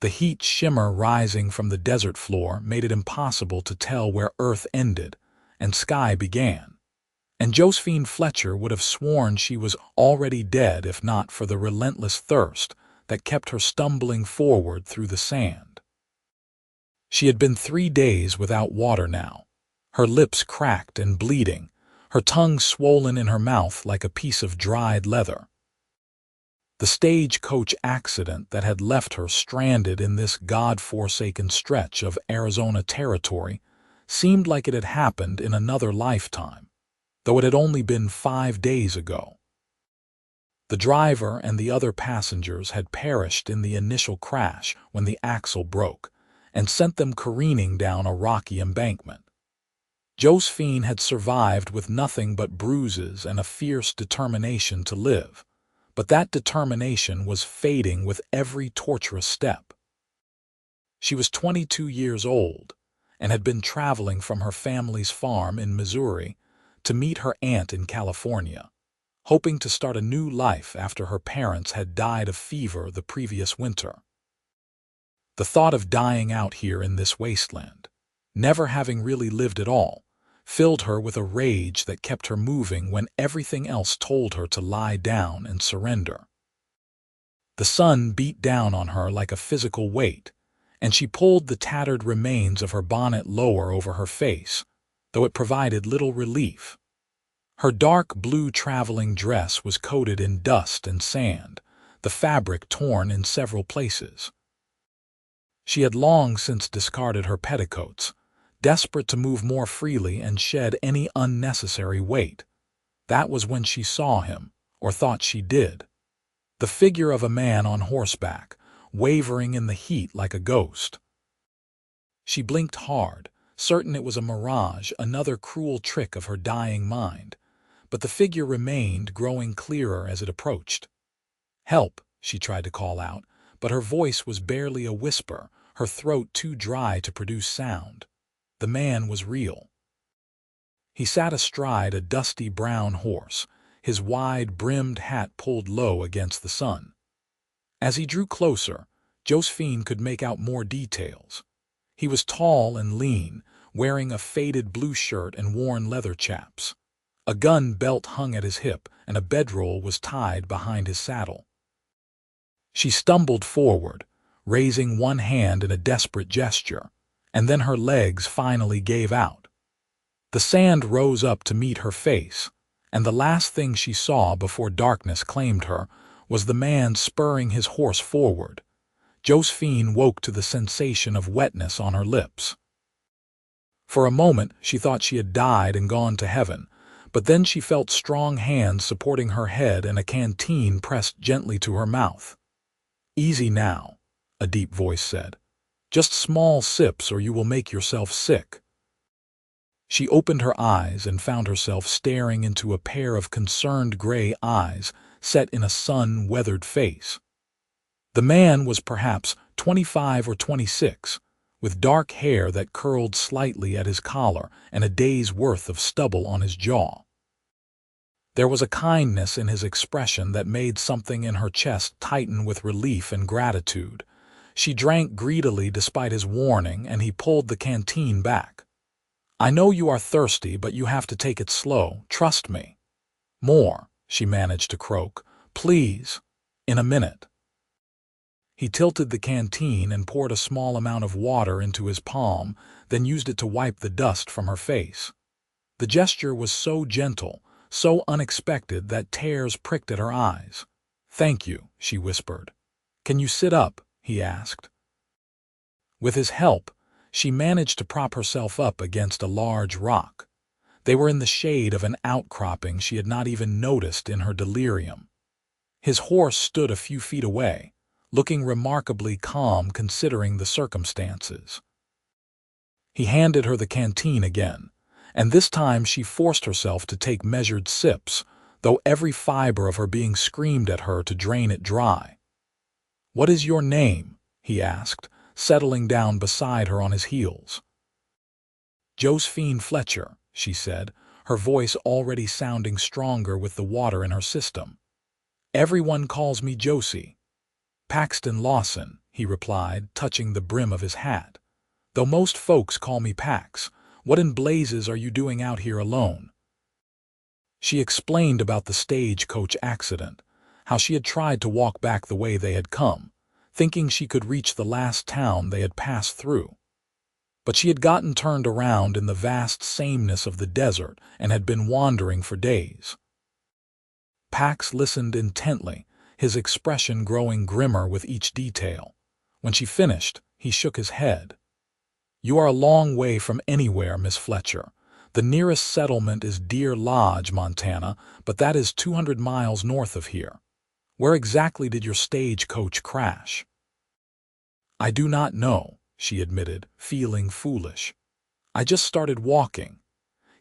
The heat shimmer rising from the desert floor made it impossible to tell where earth ended and sky began, and Josephine Fletcher would have sworn she was already dead if not for the relentless thirst that kept her stumbling forward through the sand. She had been 3 days without water now, her lips cracked and bleeding, her tongue swollen in her mouth like a piece of dried leather. The stagecoach accident that had left her stranded in this God-forsaken stretch of Arizona territory seemed like it had happened in another lifetime, though it had only been 5 days ago. The driver and the other passengers had perished in the initial crash when the axle broke and sent them careening down a rocky embankment. Josephine had survived with nothing but bruises and a fierce determination to live, but that determination was fading with every torturous step. She was 22 years old and had been traveling from her family's farm in Missouri to meet her aunt in California, hoping to start a new life after her parents had died of fever the previous winter. The thought of dying out here in this wasteland, never having really lived at all, filled her with a rage that kept her moving when everything else told her to lie down and surrender. The sun beat down on her like a physical weight, and she pulled the tattered remains of her bonnet lower over her face, though it provided little relief. Her dark blue traveling dress was coated in dust and sand, the fabric torn in several places. She had long since discarded her petticoats, desperate to move more freely and shed any unnecessary weight. That was when she saw him, or thought she did. The figure of a man on horseback, wavering in the heat like a ghost. She blinked hard, certain it was a mirage, another cruel trick of her dying mind, but the figure remained, growing clearer as it approached. "Help," she tried to call out, but her voice was barely a whisper, her throat too dry to produce sound. The man was real. He sat astride a dusty brown horse, his wide-brimmed hat pulled low against the sun. As he drew closer, Josephine could make out more details. He was tall and lean, wearing a faded blue shirt and worn leather chaps. A gun belt hung at his hip, and a bedroll was tied behind his saddle. She stumbled forward, raising one hand in a desperate gesture, and then her legs finally gave out. The sand rose up to meet her face, and the last thing she saw before darkness claimed her was the man spurring his horse forward. Josephine woke to the sensation of wetness on her lips. For a moment she thought she had died and gone to heaven, but then she felt strong hands supporting her head and a canteen pressed gently to her mouth. "Easy now," a deep voice said. "Just small sips or you will make yourself sick." She opened her eyes and found herself staring into a pair of concerned gray eyes set in a sun-weathered face. The man was perhaps 25 or 26, with dark hair that curled slightly at his collar and a day's worth of stubble on his jaw. There was a kindness in his expression that made something in her chest tighten with relief and gratitude. She drank greedily despite his warning, and he pulled the canteen back. "I know you are thirsty, but you have to take it slow, trust me." "More," she managed to croak. "Please, in a minute." He tilted the canteen and poured a small amount of water into his palm, then used it to wipe the dust from her face. The gesture was so gentle, so unexpected that tears pricked at her eyes. "Thank you," she whispered. "Can you sit up?" he asked. With his help, she managed to prop herself up against a large rock. They were in the shade of an outcropping she had not even noticed in her delirium. His horse stood a few feet away, looking remarkably calm considering the circumstances. He handed her the canteen again, and this time she forced herself to take measured sips, though every fiber of her being screamed at her to drain it dry. "What is your name?" he asked, settling down beside her on his heels. "Josephine Fletcher," she said, her voice already sounding stronger with the water in her system. "Everyone calls me Josie." Paxton Lawson, he replied, touching the brim of his hat. Though most folks call me Pax, what in blazes are you doing out here alone? She explained about the stagecoach accident, how she had tried to walk back the way they had come, thinking she could reach the last town they had passed through. But she had gotten turned around in the vast sameness of the desert and had been wandering for days. Pax listened intently, his expression growing grimmer with each detail. When she finished, he shook his head. You are a long way from anywhere, Miss Fletcher. The nearest settlement is Deer Lodge, Montana, but that is 200 miles north of here. Where exactly did your stagecoach crash? I do not know, she admitted, feeling foolish. I just started walking.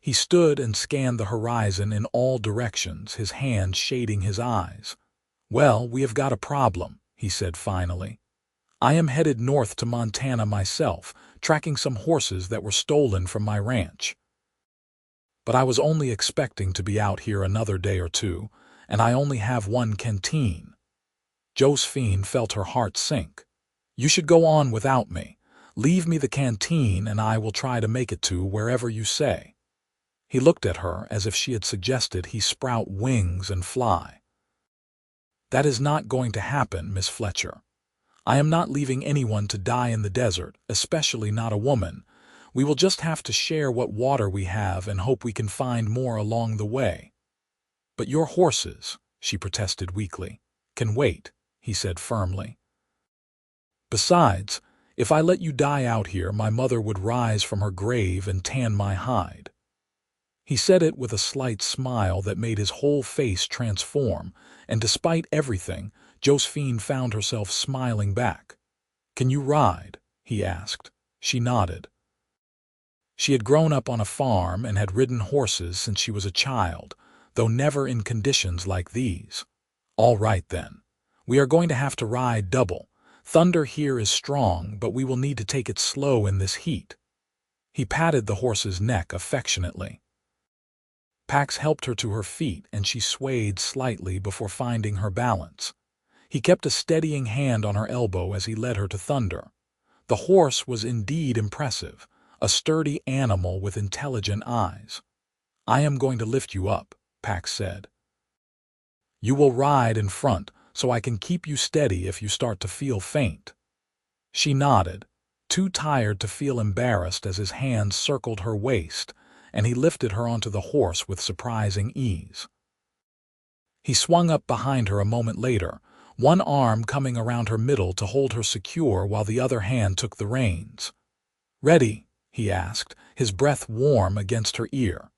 He stood and scanned the horizon in all directions, his hand shading his eyes. Well, we have got a problem, he said finally. I am headed north to Montana myself, tracking some horses that were stolen from my ranch. But I was only expecting to be out here another day or two, and I only have one canteen. Josephine felt her heart sink. You should go on without me. Leave me the canteen and I will try to make it to wherever you say. He looked at her as if she had suggested he sprout wings and fly. That is not going to happen, Miss Fletcher. I am not leaving anyone to die in the desert, especially not a woman. We will just have to share what water we have and hope we can find more along the way. But your horses, she protested weakly, can wait, he said firmly. Besides, if I let you die out here, my mother would rise from her grave and tan my hide. He said it with a slight smile that made his whole face transform, and despite everything, Josephine found herself smiling back. Can you ride? He asked. She nodded. She had grown up on a farm and had ridden horses since she was a child, though never in conditions like these. All right then. We are going to have to ride double. Thunder here is strong, but we will need to take it slow in this heat. He patted the horse's neck affectionately. Pax helped her to her feet and she swayed slightly before finding her balance. He kept a steadying hand on her elbow as he led her to Thunder. The horse was indeed impressive, a sturdy animal with intelligent eyes. I am going to lift you up, Pax said. You will ride in front, so I can keep you steady if you start to feel faint. She nodded, too tired to feel embarrassed as his hands circled her waist, and he lifted her onto the horse with surprising ease. He swung up behind her a moment later, one arm coming around her middle to hold her secure while the other hand took the reins. Ready? He asked, his breath warm against her ear.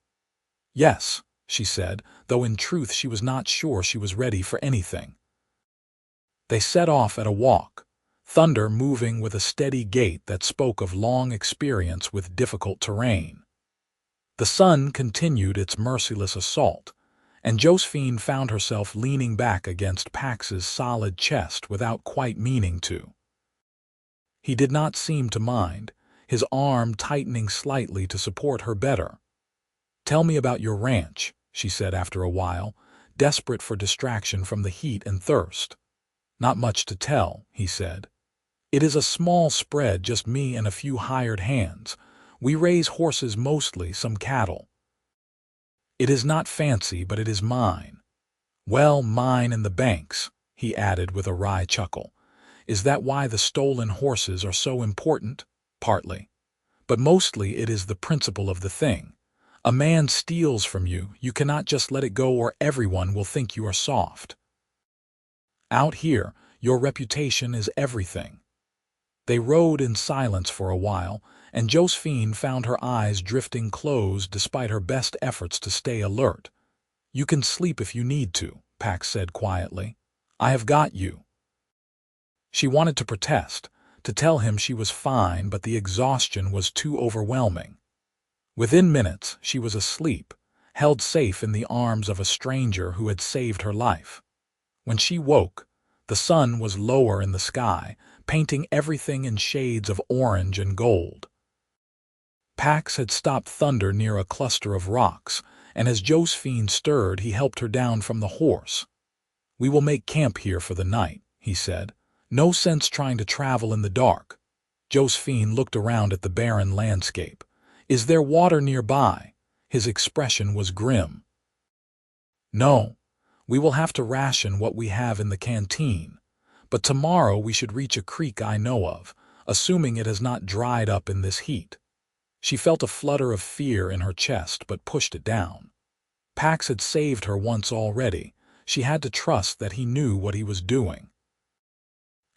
Yes, she said, though in truth she was not sure she was ready for anything. They set off at a walk, Thunder moving with a steady gait that spoke of long experience with difficult terrain. The sun continued its merciless assault, and Josephine found herself leaning back against Pax's solid chest without quite meaning to. He did not seem to mind, his arm tightening slightly to support her better. Tell me about your ranch, she said after a while, desperate for distraction from the heat and thirst. Not much to tell, he said. It is a small spread, just me and a few hired hands. We raise horses mostly, some cattle. It is not fancy, but it is mine. Well, mine and the bank's, he added with a wry chuckle. Is that why the stolen horses are so important? Partly. But mostly it is the principle of the thing. A man steals from you, you cannot just let it go or everyone will think you are soft. Out here, your reputation is everything. They rode in silence for a while, and Josephine found her eyes drifting closed despite her best efforts to stay alert. You can sleep if you need to, Pax said quietly. I have got you. She wanted to protest, to tell him she was fine, but the exhaustion was too overwhelming. Within minutes, she was asleep, held safe in the arms of a stranger who had saved her life. When she woke, the sun was lower in the sky, painting everything in shades of orange and gold. Pax had stopped Thunder near a cluster of rocks, and as Josephine stirred, he helped her down from the horse. We will make camp here for the night, he said. No sense trying to travel in the dark. Josephine looked around at the barren landscape. Is there water nearby? His expression was grim. No, we will have to ration what we have in the canteen. But tomorrow we should reach a creek I know of, assuming it has not dried up in this heat. She felt a flutter of fear in her chest but pushed it down. Pax had saved her once already. She had to trust that he knew what he was doing.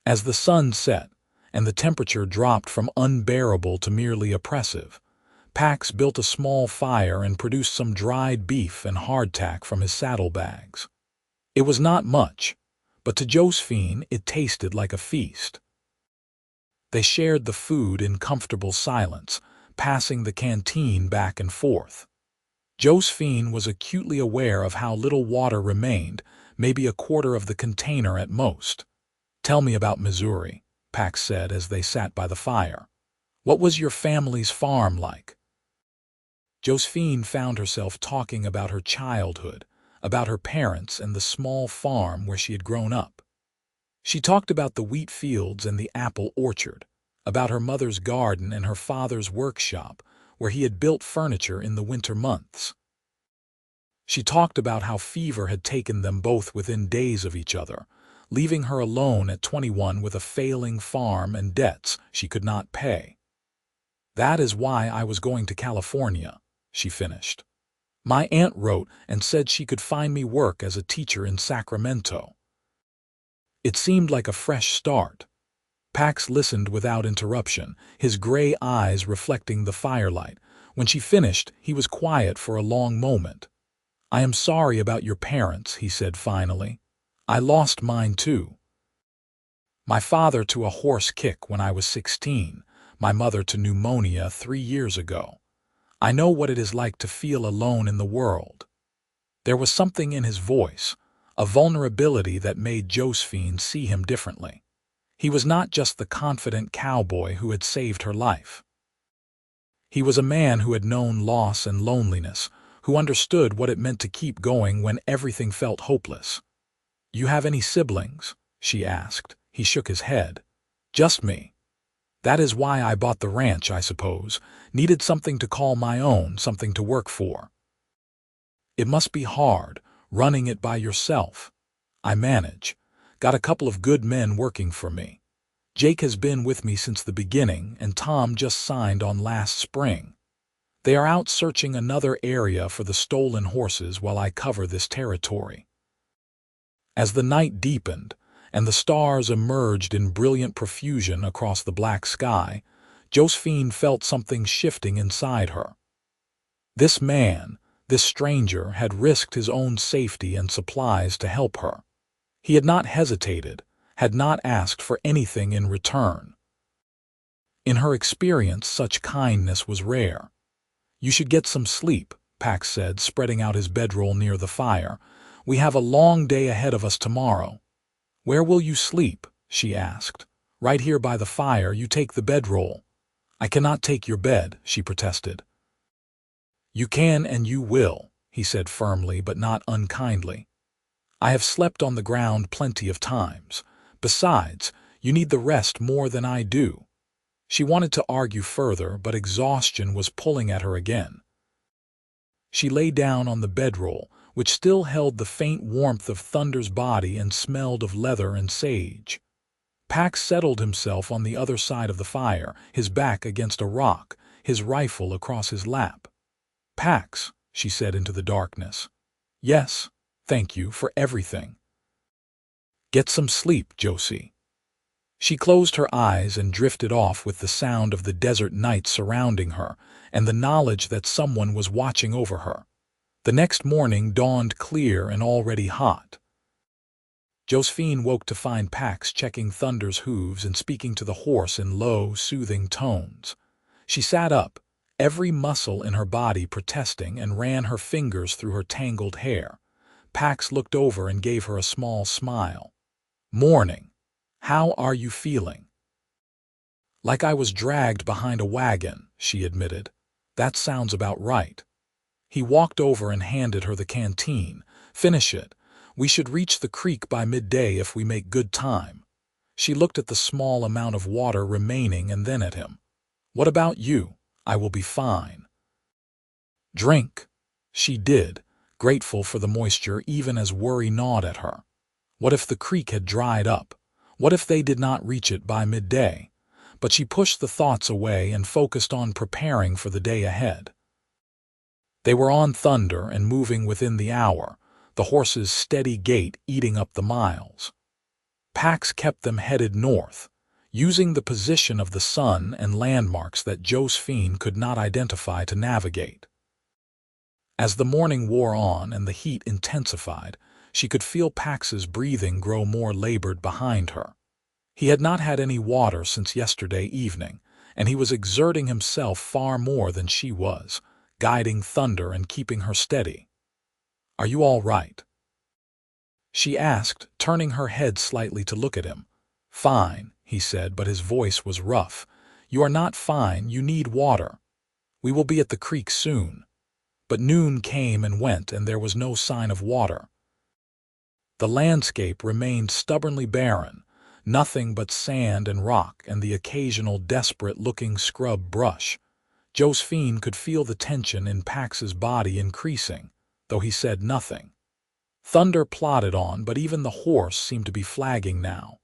As the sun set, and the temperature dropped from unbearable to merely oppressive, Pax built a small fire and produced some dried beef and hardtack from his saddlebags. It was not much, but to Josephine it tasted like a feast. They shared the food in comfortable silence, passing the canteen back and forth. Josephine was acutely aware of how little water remained, maybe a quarter of the container at most. "Tell me about Missouri," Pax said as they sat by the fire. "What was your family's farm like?" Josephine found herself talking about her childhood, about her parents and the small farm where she had grown up. She talked about the wheat fields and the apple orchard, about her mother's garden and her father's workshop, where he had built furniture in the winter months. She talked about how fever had taken them both within days of each other, leaving her alone at 21 with a failing farm and debts she could not pay. "That is why I was going to California," she finished. "My aunt wrote and said she could find me work as a teacher in Sacramento." It seemed like a fresh start. Pax listened without interruption, his gray eyes reflecting the firelight. When she finished, he was quiet for a long moment. "I am sorry about your parents," he said finally. "I lost mine too. My father to a horse kick when I was 16, my mother to pneumonia 3 years ago. I know what it is like to feel alone in the world." There was something in his voice, a vulnerability that made Josephine see him differently. He was not just the confident cowboy who had saved her life. He was a man who had known loss and loneliness, who understood what it meant to keep going when everything felt hopeless. "You have any siblings?" she asked. He shook his head. "Just me. That is why I bought the ranch, I suppose. Needed something to call my own, something to work for." "It must be hard, running it by yourself." "I manage. Got a couple of good men working for me. Jake has been with me since the beginning, and Tom just signed on last spring. They are out searching another area for the stolen horses while I cover this territory." As the night deepened, and the stars emerged in brilliant profusion across the black sky, Josephine felt something shifting inside her. This man, this stranger, had risked his own safety and supplies to help her. He had not hesitated, had not asked for anything in return. In her experience, such kindness was rare. "You should get some sleep," Pax said, spreading out his bedroll near the fire. "We have a long day ahead of us tomorrow." "Where will you sleep?" she asked. "Right here by the fire. You take the bedroll." "I cannot take your bed," she protested. "You can and you will," he said firmly but not unkindly. "I have slept on the ground plenty of times. Besides, you need the rest more than I do." She wanted to argue further, but exhaustion was pulling at her again. She lay down on the bedroll, which still held the faint warmth of Thunder's body and smelled of leather and sage. Pax settled himself on the other side of the fire, his back against a rock, his rifle across his lap. "Pax," she said into the darkness. "Yes, thank you for everything." "Get some sleep, Josie." She closed her eyes and drifted off with the sound of the desert night surrounding her and the knowledge that someone was watching over her. The next morning dawned clear and already hot. Josephine woke to find Pax checking Thunder's hooves and speaking to the horse in low, soothing tones. She sat up, every muscle in her body protesting, and ran her fingers through her tangled hair. Pax looked over and gave her a small smile. "Morning. How are you feeling?" "Like I was dragged behind a wagon," she admitted. "That sounds about right." He walked over and handed her the canteen. "Finish it. We should reach the creek by midday if we make good time." She looked at the small amount of water remaining and then at him. "What about you? I will be fine." "Drink." She did, grateful for the moisture even as worry gnawed at her. What if the creek had dried up? What if they did not reach it by midday? But she pushed the thoughts away and focused on preparing for the day ahead. They were on Thunder and moving within the hour, the horses' steady gait eating up the miles. Pax kept them headed north, using the position of the sun and landmarks that Josephine could not identify to navigate. As the morning wore on and the heat intensified, she could feel Pax's breathing grow more labored behind her. He had not had any water since yesterday evening, and he was exerting himself far more than she was, guiding Thunder and keeping her steady. "Are you all right?" she asked, turning her head slightly to look at him. "Fine," he said, but his voice was rough. "You are not fine, you need water. We will be at the creek soon." But noon came and went, and there was no sign of water. The landscape remained stubbornly barren, nothing but sand and rock and the occasional desperate-looking scrub brush. Josephine could feel the tension in Pax's body increasing, though he said nothing. Thunder plodded on, but even the horse seemed to be flagging now.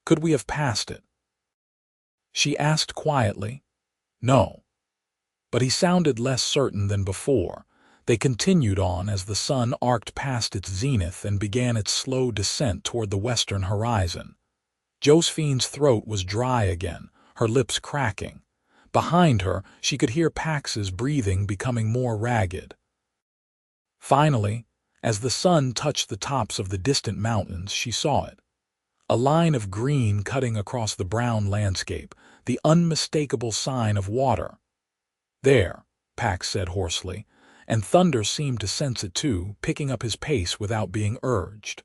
"Could we have passed it?" she asked quietly. "No." But he sounded less certain than before. They continued on as the sun arced past its zenith and began its slow descent toward the western horizon. Josephine's throat was dry again, her lips cracking. Behind her, she could hear Pax's breathing becoming more ragged. Finally, as the sun touched the tops of the distant mountains, she saw it. A line of green cutting across the brown landscape, the unmistakable sign of water. "There," Pax said hoarsely, and Thunder seemed to sense it too, picking up his pace without being urged.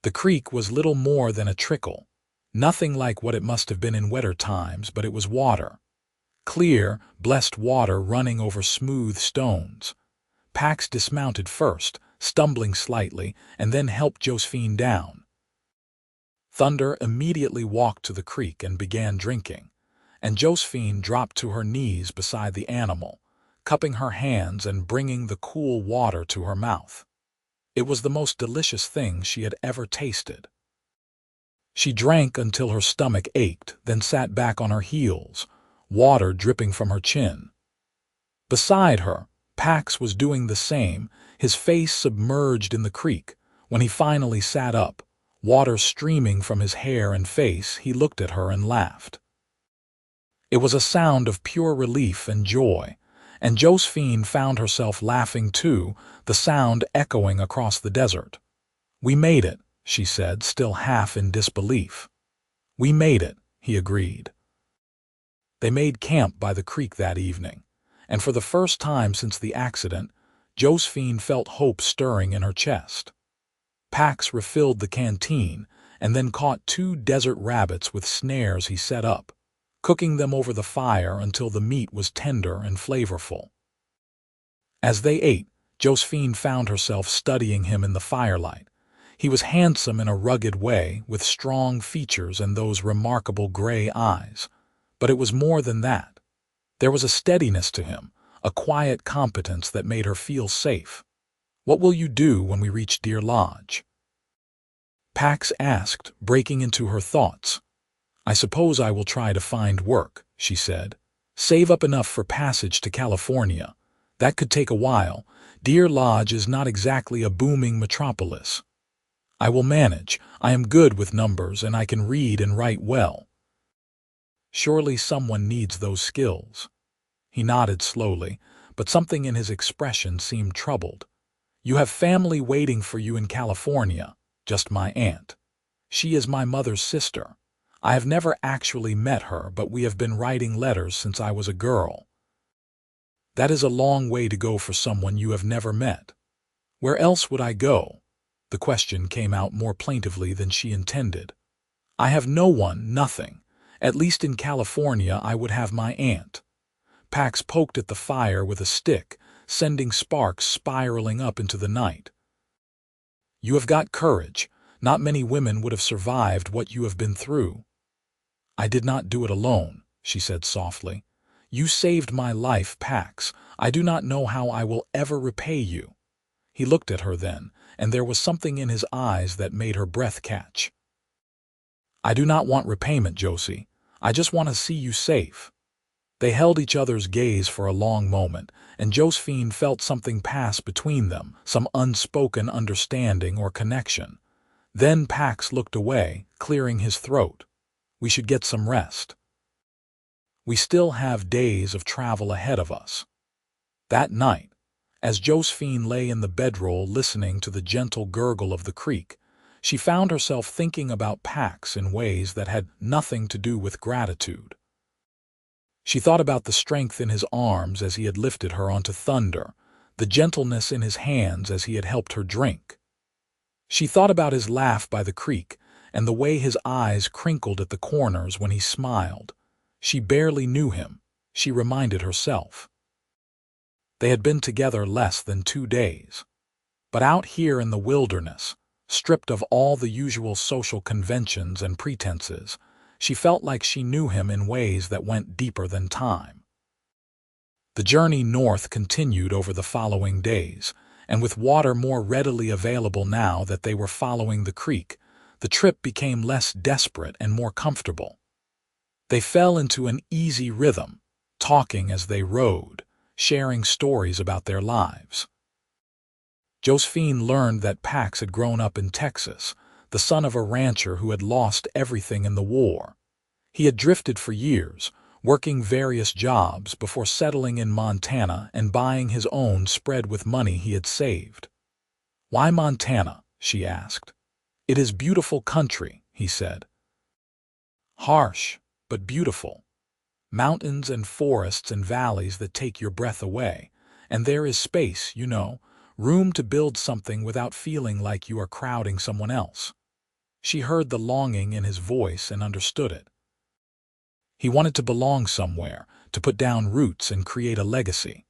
The creek was little more than a trickle, nothing like what it must have been in wetter times, but it was water. Clear, blessed water running over smooth stones. Pax dismounted first, stumbling slightly, and then helped Josephine down. Thunder immediately walked to the creek and began drinking, and Josephine dropped to her knees beside the animal, cupping her hands and bringing the cool water to her mouth. It was the most delicious thing she had ever tasted. She drank until her stomach ached, then sat back on her heels, water dripping from her chin. Beside her, Pax was doing the same, his face submerged in the creek. When he finally sat up, water streaming from his hair and face, he looked at her and laughed. It was a sound of pure relief and joy, and Josephine found herself laughing too, the sound echoing across the desert. "We made it," she said, still half in disbelief. "We made it," he agreed. They made camp by the creek that evening, and for the first time since the accident, Josephine felt hope stirring in her chest. Pax refilled the canteen and then caught 2 desert rabbits with snares he set up, cooking them over the fire until the meat was tender and flavorful. As they ate, Josephine found herself studying him in the firelight. He was handsome in a rugged way, with strong features and those remarkable gray eyes. But it was more than that. There was a steadiness to him, a quiet competence that made her feel safe. "What will you do when we reach Deer Lodge?" Pax asked, breaking into her thoughts. "I suppose I will try to find work," she said. "Save up enough for passage to California. That could take a while. Deer Lodge is not exactly a booming metropolis. I will manage. I am good with numbers and I can read and write well." "Surely someone needs those skills." He nodded slowly, but something in his expression seemed troubled. "You have family waiting for you in California." "Just my aunt. She is my mother's sister. I have never actually met her, but we have been writing letters since I was a girl." "That is a long way to go for someone you have never met." "Where else would I go?" The question came out more plaintively than she intended. "I have no one, nothing. At least in California I would have my aunt." Pax poked at the fire with a stick, sending sparks spiraling up into the night. "You have got courage. Not many women would have survived what you have been through." "I did not do it alone," she said softly. "You saved my life, Pax. I do not know how I will ever repay you." He looked at her then, and there was something in his eyes that made her breath catch. "I do not want repayment, Josie. I just want to see you safe." They held each other's gaze for a long moment, and Josephine felt something pass between them, some unspoken understanding or connection. Then Pax looked away, clearing his throat. "We should get some rest. We still have days of travel ahead of us." That night, as Josephine lay in the bedroll listening to the gentle gurgle of the creek, she found herself thinking about Pax in ways that had nothing to do with gratitude. She thought about the strength in his arms as he had lifted her onto Thunder, the gentleness in his hands as he had helped her drink. She thought about his laugh by the creek and the way his eyes crinkled at the corners when he smiled. She barely knew him, she reminded herself. They had been together less than 2 days. But out here in the wilderness, stripped of all the usual social conventions and pretenses, she felt like she knew him in ways that went deeper than time. The journey north continued over the following days, and with water more readily available now that they were following the creek, the trip became less desperate and more comfortable. They fell into an easy rhythm, talking as they rode, sharing stories about their lives. Josephine learned that Pax had grown up in Texas, the son of a rancher who had lost everything in the war. He had drifted for years, working various jobs before settling in Montana and buying his own spread with money he had saved. "Why Montana?" she asked. "It is beautiful country," he said. "Harsh, but beautiful. Mountains and forests and valleys that take your breath away. And there is space, you know, room to build something without feeling like you are crowding someone else." She heard the longing in his voice and understood it. He wanted to belong somewhere, to put down roots and create a legacy.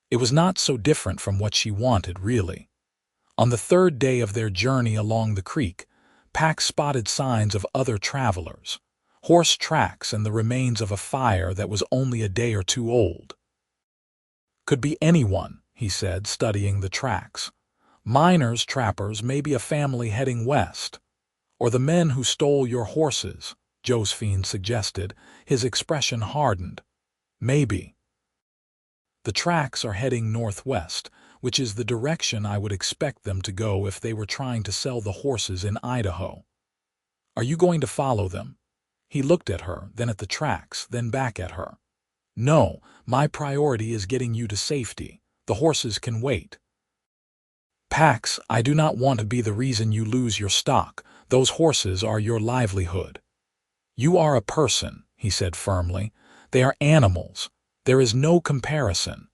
It was not so different from what she wanted, really. On the 3rd day of their journey along the creek, Pax spotted signs of other travelers, horse tracks and the remains of a fire that was only a day or 2 old. "Could be anyone," he said, studying the tracks. "Miners, trappers, maybe a family heading west. Or the men who stole your horses," Josephine suggested, his expression hardened. "Maybe. The tracks are heading northwest, which is the direction I would expect them to go if they were trying to sell the horses in Idaho. Are you going to follow them?" He looked at her, then at the tracks, then back at her. "No, my priority is getting you to safety. The horses can wait." "Pax, I do not want to be the reason you lose your stock. Those horses are your livelihood." "You are a person," he said firmly. "They are animals. There is no comparison."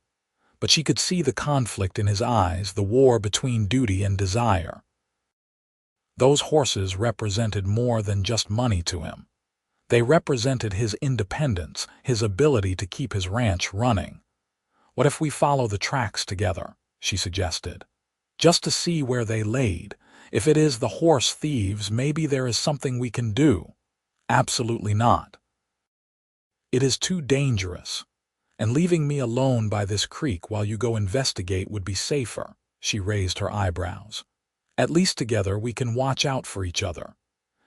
But she could see the conflict in his eyes, the war between duty and desire. Those horses represented more than just money to him. They represented his independence, his ability to keep his ranch running. "What if we follow the tracks together?" she suggested. "Just to see where they laid. If it is the horse thieves, maybe there is something we can do." "Absolutely not. It is too dangerous. And leaving me alone by this creek while you go investigate would be safer." She raised her eyebrows. "At least together we can watch out for each other."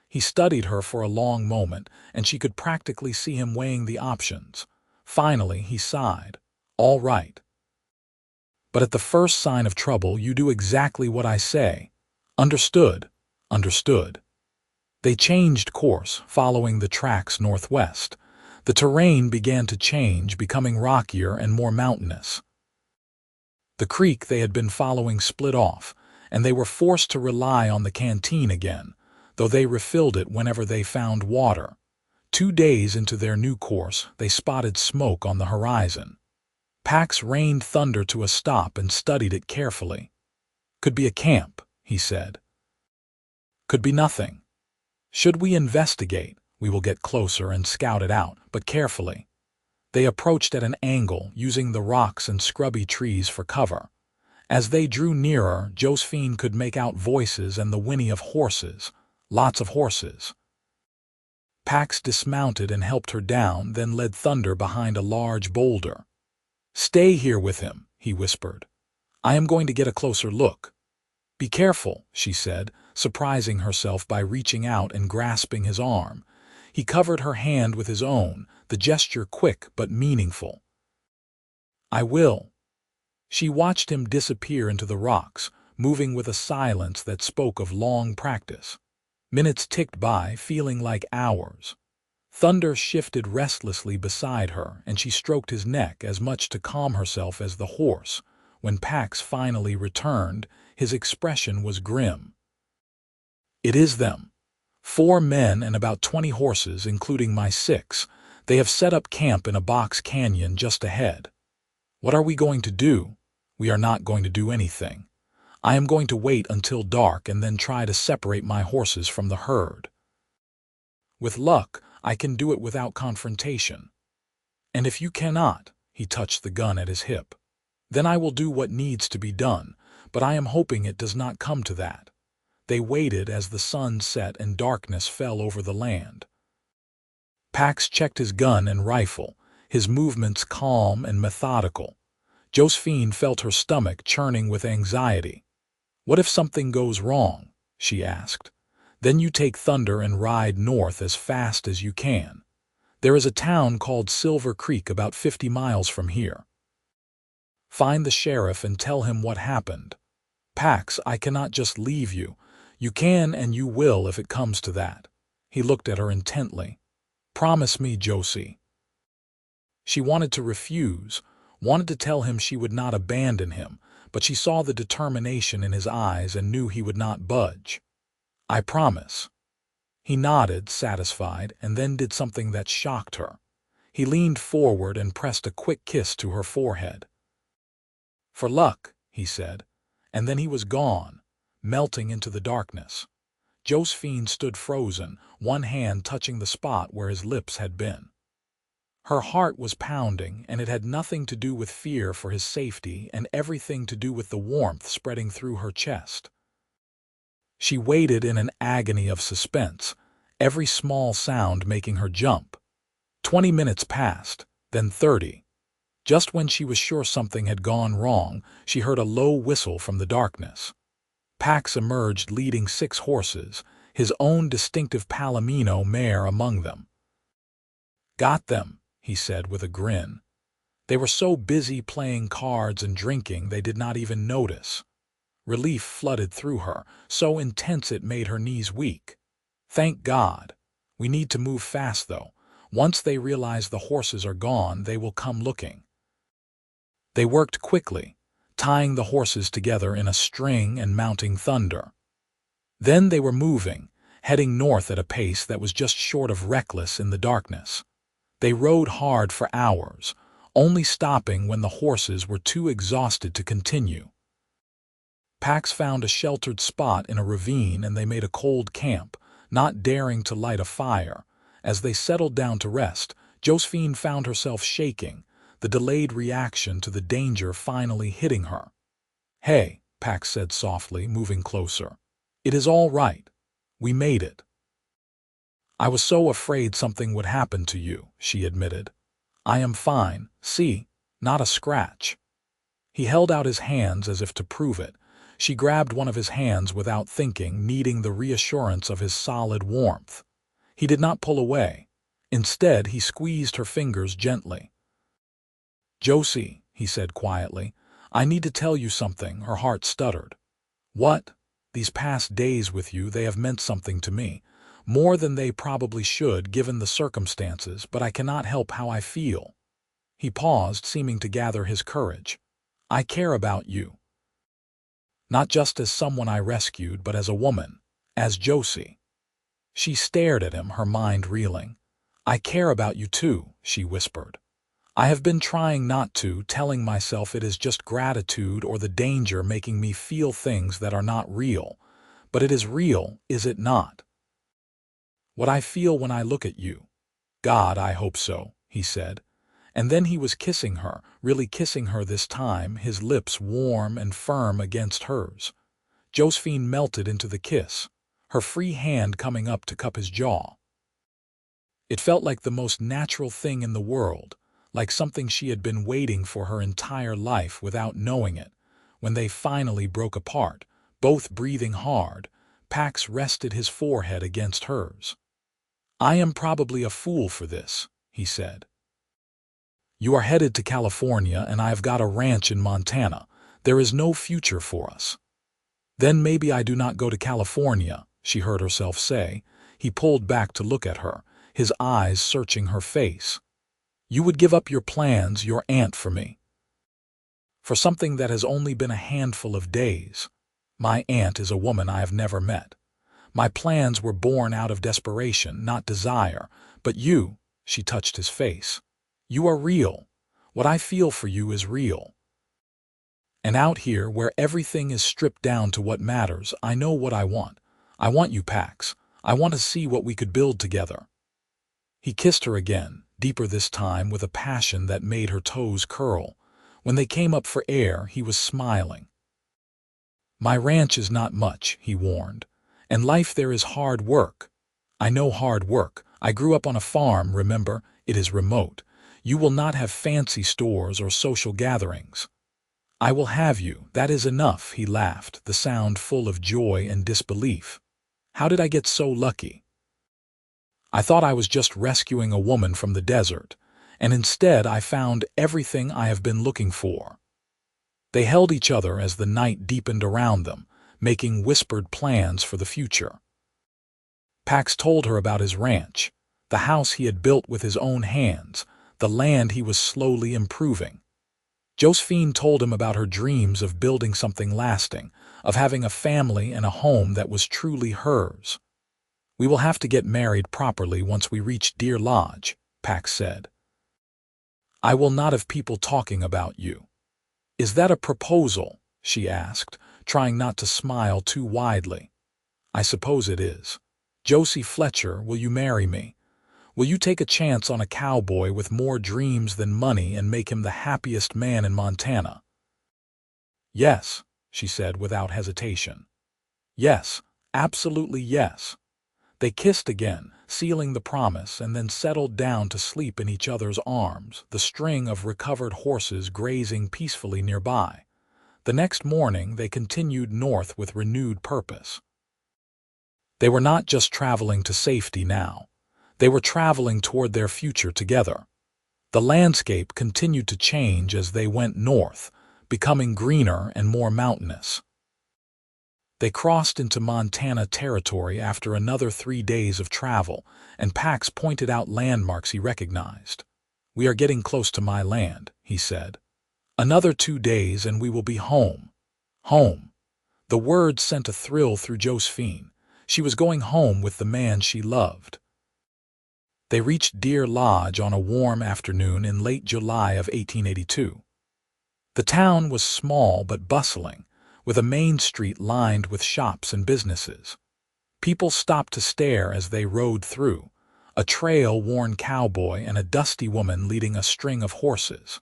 He studied her for a long moment, and she could practically see him weighing the options. Finally, he sighed. "All right. But at the first sign of trouble, you do exactly what I say." "Understood." "Understood." They changed course, following the tracks northwest. The terrain began to change, becoming rockier and more mountainous. The creek they had been following split off, and they were forced to rely on the canteen again, though they refilled it whenever they found water. 2 days into their new course, they spotted smoke on the horizon. Pax rained Thunder to a stop and studied it carefully. "Could be a camp," he said. "Could be nothing. Should we investigate? We will get closer and scout it out, but carefully." They approached at an angle, using the rocks and scrubby trees for cover. As they drew nearer, Josephine could make out voices and the whinny of horses. Lots of horses. Pax dismounted and helped her down, then led Thunder behind a large boulder. "Stay here with him," he whispered. "I am going to get a closer look." "Be careful," she said, surprising herself by reaching out and grasping his arm. He covered her hand with his own, the gesture quick but meaningful. "I will." She watched him disappear into the rocks, moving with a silence that spoke of long practice. Minutes ticked by, feeling like hours. Thunder shifted restlessly beside her, and she stroked his neck as much to calm herself as the horse. When Pax finally returned, his expression was grim. "It is them. 4 men and about 20 horses, including my 6. They have set up camp in a box canyon just ahead. What are we going to do? We are not going to do anything. I am going to wait until dark and then try to separate my horses from the herd. With luck, I can do it without confrontation. And if you cannot," he touched the gun at his hip, "then I will do what needs to be done, but I am hoping it does not come to that." They waited as the sun set and darkness fell over the land. Pax checked his gun and rifle, his movements calm and methodical. Josephine felt her stomach churning with anxiety. "What if something goes wrong?" she asked. "Then you take Thunder and ride north as fast as you can. There is a town called Silver Creek about 50 miles from here. Find the sheriff and tell him what happened. Pax, I cannot just leave you. You can and you will if it comes to that." He looked at her intently. "Promise me, Josie." She wanted to refuse, wanted to tell him she would not abandon him, but she saw the determination in his eyes and knew he would not budge. "I promise." He nodded, satisfied, and then did something that shocked her. He leaned forward and pressed a quick kiss to her forehead. "For luck," he said, and then he was gone, melting into the darkness. Josephine stood frozen, one hand touching the spot where his lips had been. Her heart was pounding, and it had nothing to do with fear for his safety and everything to do with the warmth spreading through her chest. She waited in an agony of suspense, every small sound making her jump. 20 minutes passed, then 30. Just when she was sure something had gone wrong, she heard a low whistle from the darkness. Pax emerged leading 6 horses, his own distinctive Palomino mare among them. "Got them," he said with a grin. They were so busy playing cards and drinking they did not even notice. Relief flooded through her, so intense it made her knees weak. "Thank God. We need to move fast, though. Once they realize the horses are gone, they will come looking." They worked quickly, tying the horses together in a string and mounting Thunder. Then they were moving, heading north at a pace that was just short of reckless in the darkness. They rode hard for hours, only stopping when the horses were too exhausted to continue. Pax found a sheltered spot in a ravine and they made a cold camp, not daring to light a fire. As they settled down to rest, Josephine found herself shaking, the delayed reaction to the danger finally hitting her. "Hey," Pax said softly, moving closer. "It is all right. We made it." "I was so afraid something would happen to you," she admitted. "I am fine, see, not a scratch." He held out his hands as if to prove it. She grabbed one of his hands without thinking, needing the reassurance of his solid warmth. He did not pull away. Instead, he squeezed her fingers gently. "Josie," he said quietly, "I need to tell you something." Her heart stuttered. "What?" "These past days with you, they have meant something to me. More than they probably should, given the circumstances, but I cannot help how I feel." He paused, seeming to gather his courage. "I care about you. Not just as someone I rescued, but as a woman, as Josie." She stared at him, her mind reeling. "I care about you too," she whispered. "I have been trying not to, telling myself it is just gratitude or the danger making me feel things that are not real. But it is real, is it not? What I feel when I look at you." "God, I hope so," he said. And then he was kissing her, really kissing her this time, his lips warm and firm against hers. Josephine melted into the kiss. her free hand coming up to cup his jaw. It felt like the most natural thing in the world, like something she had been waiting for her entire life without knowing it. When they finally broke apart, both breathing hard, Pax rested his forehead against hers. "I am probably a fool for this," he said. "You are headed to California and I have got a ranch in Montana. There is no future for us." "Then maybe I do not go to California," she heard herself say. He pulled back to look at her, his eyes searching her face. "You would give up your plans, your aunt, for me?" "For something that has only been a handful of days. My aunt is a woman I have never met. My plans were born out of desperation, not desire. But you," she touched his face, "you are real. What I feel for you is real. And out here, where everything is stripped down to what matters, I know what I want. I want you, Pax. I want to see what we could build together." He kissed her again, deeper this time, with a passion that made her toes curl. When they came up for air, he was smiling. "My ranch is not much," he warned, "and life there is hard work. I know hard work. I grew up on a farm, remember? It is remote. You will not have fancy stores or social gatherings. I will have you. That is enough," he laughed, the sound full of joy and disbelief. "How did I get so lucky? I thought I was just rescuing a woman from the desert, and instead I found everything I have been looking for." They held each other as the night deepened around them, making whispered plans for the future. Pax told her about his ranch, the house he had built with his own hands, the land he was slowly improving. Josephine told him about her dreams of building something lasting, of having a family and a home that was truly hers. "We will have to get married properly once we reach Deer Lodge," Pax said. "I will not have people talking about you." "Is that a proposal?" she asked, trying not to smile too widely. "I suppose it is. Josie Fletcher, will you marry me? Will you take a chance on a cowboy with more dreams than money and make him the happiest man in Montana?" "Yes," she said without hesitation. "Yes, absolutely yes." They kissed again, sealing the promise, and then settled down to sleep in each other's arms, the string of recovered horses grazing peacefully nearby. The next morning they continued north with renewed purpose. They were not just traveling to safety now. They were traveling toward their future together. The landscape continued to change as they went north, becoming greener and more mountainous. They crossed into Montana territory after another 3 days of travel, and Pax pointed out landmarks he recognized. "We are getting close to my land," he said. "Another 2 days and we will be home." Home. The word sent a thrill through Josephine. She was going home with the man she loved. They reached Deer Lodge on a warm afternoon in late July of 1882. The town was small but bustling, with a main street lined with shops and businesses. People stopped to stare as they rode through, a trail-worn cowboy and a dusty woman leading a string of horses.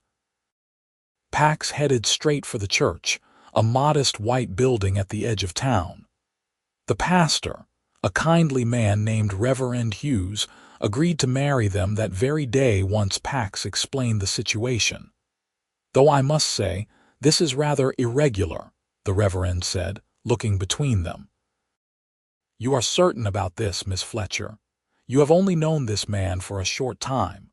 Pax headed straight for the church, a modest white building at the edge of town. The pastor, a kindly man named Reverend Hughes, agreed to marry them that very day once Pax explained the situation. "Though I must say, this is rather irregular," the Reverend said, looking between them. "You are certain about this, Miss Fletcher? You have only known this man for a short time."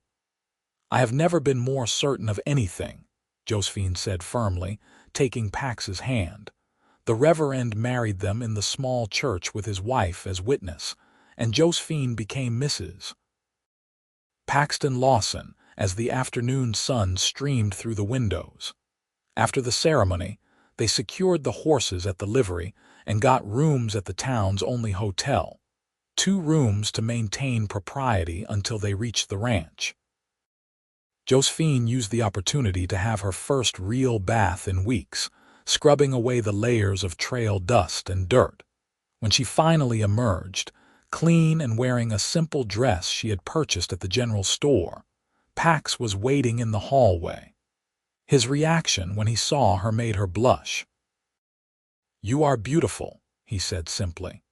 "I have never been more certain of anything," Josephine said firmly, taking Pax's hand. The Reverend married them in the small church with his wife as witness, and Josephine became Mrs. Paxton Lawson as the afternoon sun streamed through the windows. After the ceremony, they secured the horses at the livery and got rooms at the town's only hotel, 2 rooms to maintain propriety until they reached the ranch. Josephine used the opportunity to have her first real bath in weeks, scrubbing away the layers of trail dust and dirt. When she finally emerged, clean and wearing a simple dress she had purchased at the general store, Pax was waiting in the hallway. His reaction when he saw her made her blush. "You are beautiful," he said simply.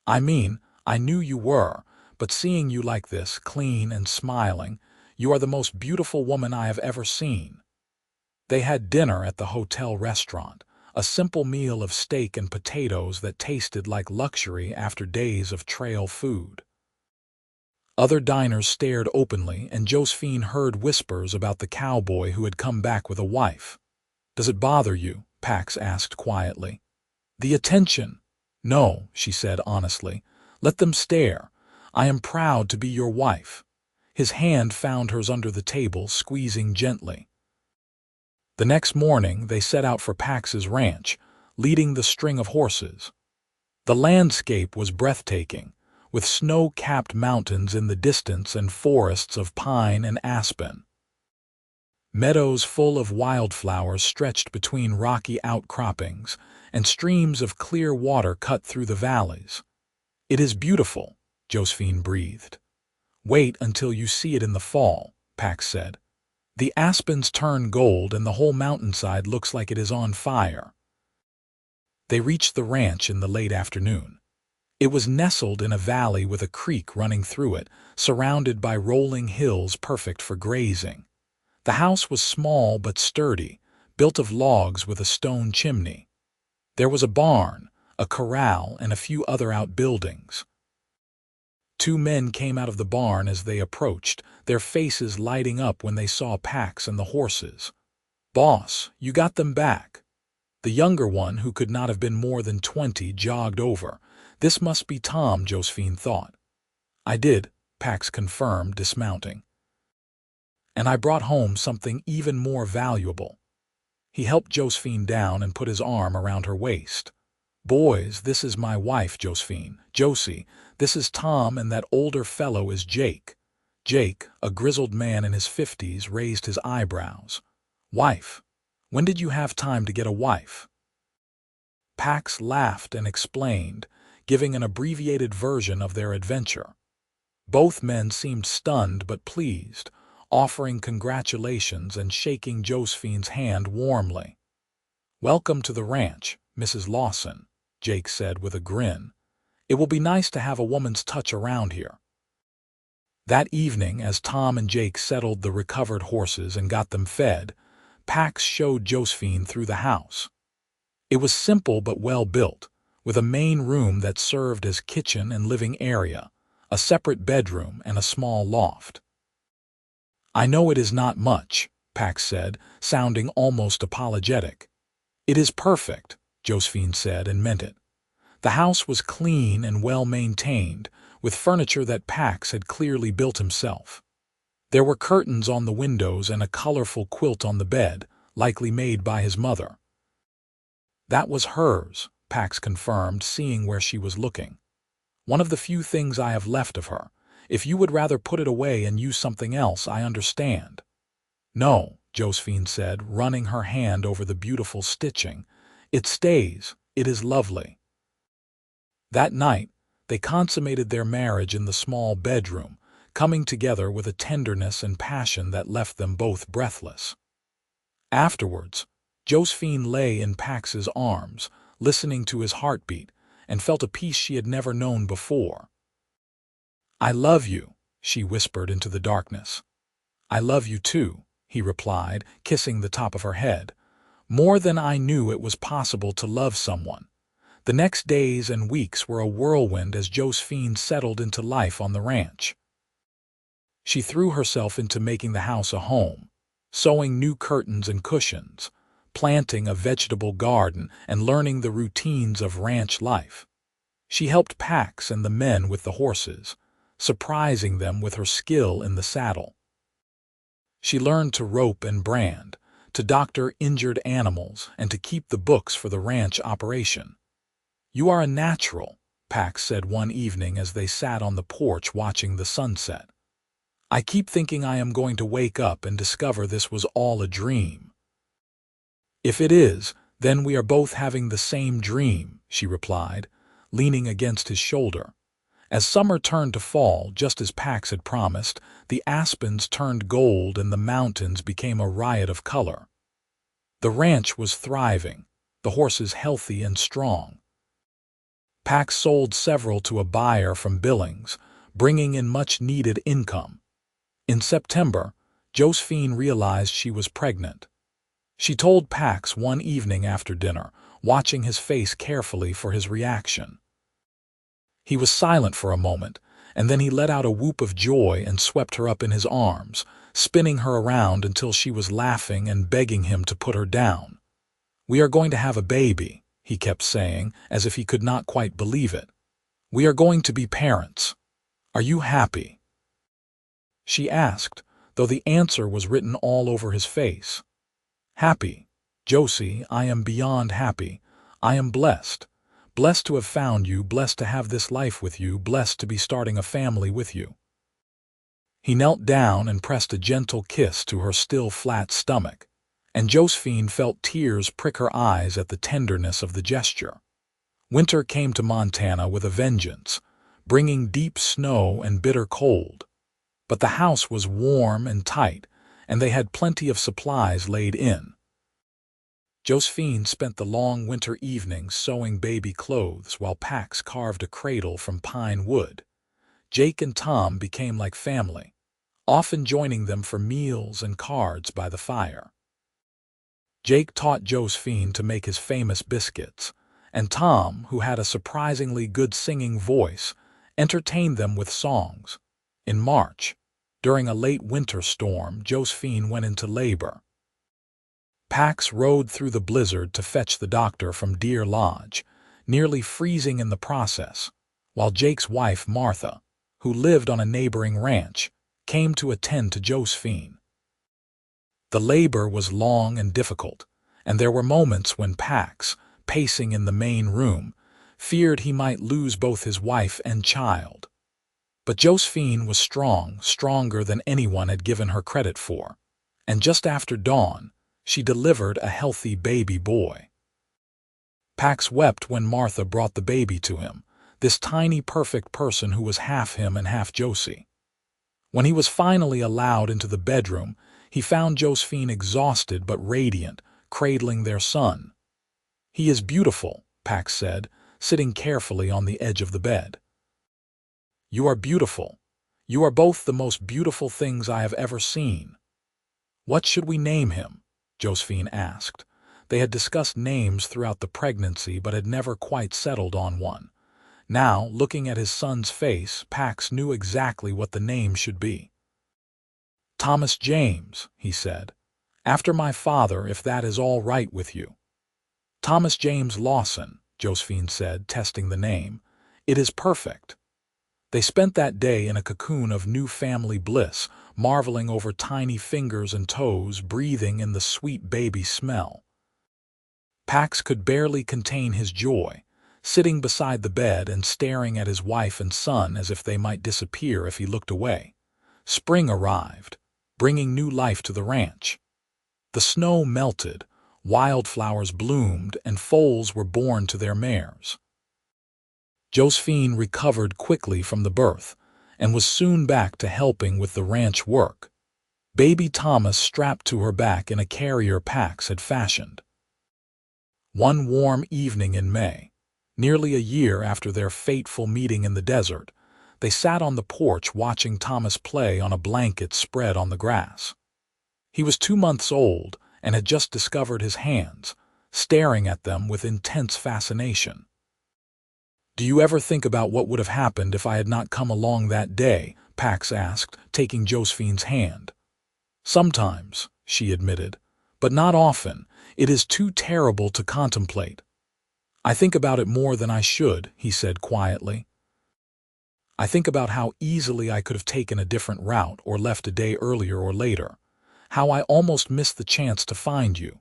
I mean, I knew you were, but seeing you like this, clean and smiling, you are the most beautiful woman I have ever seen." They had dinner at the hotel restaurant, a simple meal of steak and potatoes that tasted like luxury after days of trail food. Other diners stared openly, and Josephine heard whispers about the cowboy who had come back with a wife. "Does it bother you?" Pax asked quietly. "The attention?" "No," she said honestly. "Let them stare. I am proud to be your wife." His hand found hers under the table, squeezing gently. The next morning they set out for Pax's ranch, leading the string of horses. The landscape was breathtaking, with snow-capped mountains in the distance and forests of pine and aspen. Meadows full of wildflowers stretched between rocky outcroppings, and streams of clear water cut through the valleys. "It is beautiful," Josephine breathed. "Wait until you see it in the fall," Pax said. "The aspens turn gold and the whole mountainside looks like it is on fire." They reached the ranch in the late afternoon. It was nestled in a valley with a creek running through it, surrounded by rolling hills perfect for grazing. The house was small but sturdy, built of logs with a stone chimney. There was a barn, a corral, and a few other outbuildings. Two men came out of the barn as they approached, their faces lighting up when they saw Pax and the horses. "Boss, you got them back." The younger one, who could not have been more than 20, jogged over. "This must be Tom," Josephine thought. "I did," Pax confirmed, dismounting. "And I brought home something even more valuable." He helped Josephine down and put his arm around her waist. "Boys, this is my wife, Josephine. Josie, this is Tom, and that older fellow is Jake." Jake, a grizzled man in his 50s, raised his eyebrows. "Wife? When did you have time to get a wife?" Pax laughed and explained, giving an abbreviated version of their adventure. Both men seemed stunned but pleased, offering congratulations and shaking Josephine's hand warmly. "Welcome to the ranch, Mrs. Lawson," Jake said with a grin. "It will be nice to have a woman's touch around here." That evening, as Tom and Jake settled the recovered horses and got them fed, Pax showed Josephine through the house. It was simple but well built, with a main room that served as kitchen and living area, a separate bedroom, and a small loft. "I know it is not much," Pax said, sounding almost apologetic. "It is perfect," Josephine said, and meant it. The house was clean and well-maintained, with furniture that Pax had clearly built himself. There were curtains on the windows and a colorful quilt on the bed, likely made by his mother. "That was hers," Pax confirmed, seeing where she was looking. "One of the few things I have left of her. If you would rather put it away and use something else, I understand." "No," Josephine said, running her hand over the beautiful stitching. "It stays. It is lovely." That night, they consummated their marriage in the small bedroom, coming together with a tenderness and passion that left them both breathless. Afterwards, Josephine lay in Pax's arms, listening to his heartbeat, and felt a peace she had never known before. "I love you," she whispered into the darkness. "I love you too," he replied, kissing the top of her head. "More than I knew it was possible to love someone." The next days and weeks were a whirlwind as Josephine settled into life on the ranch. She threw herself into making the house a home, sewing new curtains and cushions, planting a vegetable garden, and learning the routines of ranch life. She helped Pax and the men with the horses, surprising them with her skill in the saddle. She learned to rope and brand, to doctor injured animals, and to keep the books for the ranch operation. "You are a natural," Pax said one evening as they sat on the porch watching the sunset. "I keep thinking I am going to wake up and discover this was all a dream." "If it is, then we are both having the same dream," she replied, leaning against his shoulder. As summer turned to fall, just as Pax had promised, the aspens turned gold and the mountains became a riot of color. The ranch was thriving, the horses healthy and strong. Pax sold several to a buyer from Billings, bringing in much-needed income. In September, Josephine realized she was pregnant. She told Pax one evening after dinner, watching his face carefully for his reaction. He was silent for a moment, and then he let out a whoop of joy and swept her up in his arms, spinning her around until she was laughing and begging him to put her down. "We are going to have a baby," he kept saying, as if he could not quite believe it. "We are going to be parents. Are you happy?" She asked, though the answer was written all over his face. "Happy, Josie, I am beyond happy. I am blessed. Blessed to have found you, blessed to have this life with you, blessed to be starting a family with you." He knelt down and pressed a gentle kiss to her still flat stomach, and Josephine felt tears prick her eyes at the tenderness of the gesture. Winter came to Montana with a vengeance, bringing deep snow and bitter cold. But the house was warm and tight, and they had plenty of supplies laid in. Josephine spent the long winter evenings sewing baby clothes while Pax carved a cradle from pine wood. Jake and Tom became like family, often joining them for meals and cards by the fire. Jake taught Josephine to make his famous biscuits, and Tom, who had a surprisingly good singing voice, entertained them with songs. In March, during a late winter storm, Josephine went into labor. Pax rode through the blizzard to fetch the doctor from Deer Lodge, nearly freezing in the process, while Jake's wife, Martha, who lived on a neighboring ranch, came to attend to Josephine. The labor was long and difficult, and there were moments when Pax, pacing in the main room, feared he might lose both his wife and child. But Josephine was strong, stronger than anyone had given her credit for, and just after dawn, she delivered a healthy baby boy. Pax wept when Martha brought the baby to him, this tiny perfect person who was half him and half Josie. When he was finally allowed into the bedroom, he found Josephine exhausted but radiant, cradling their son. "He is beautiful," Pax said, sitting carefully on the edge of the bed. "You are beautiful. You are both the most beautiful things I have ever seen." "What should we name him?" Josephine asked. They had discussed names throughout the pregnancy but had never quite settled on one. Now, looking at his son's face, Pax knew exactly what the name should be. "Thomas James," he said. "After my father, if that is all right with you." "Thomas James Lawson," Josephine said, testing the name. "It is perfect." They spent that day in a cocoon of new family bliss, marveling over tiny fingers and toes, breathing in the sweet baby smell. Pax could barely contain his joy, sitting beside the bed and staring at his wife and son as if they might disappear if he looked away. Spring arrived, bringing new life to the ranch. The snow melted, wildflowers bloomed, and foals were born to their mares. Josephine recovered quickly from the birth and was soon back to helping with the ranch work. Baby Thomas strapped to her back in a carrier Pax had fashioned. One warm evening in May, nearly a year after their fateful meeting in the desert, they sat on the porch watching Thomas play on a blanket spread on the grass. He was 2 months old and had just discovered his hands, staring at them with intense fascination. "Do you ever think about what would have happened if I had not come along that day?" Pax asked, taking Josephine's hand. "Sometimes," she admitted, "but not often. It is too terrible to contemplate." "I think about it more than I should," he said quietly. "I think about how easily I could have taken a different route or left a day earlier or later, how I almost missed the chance to find you.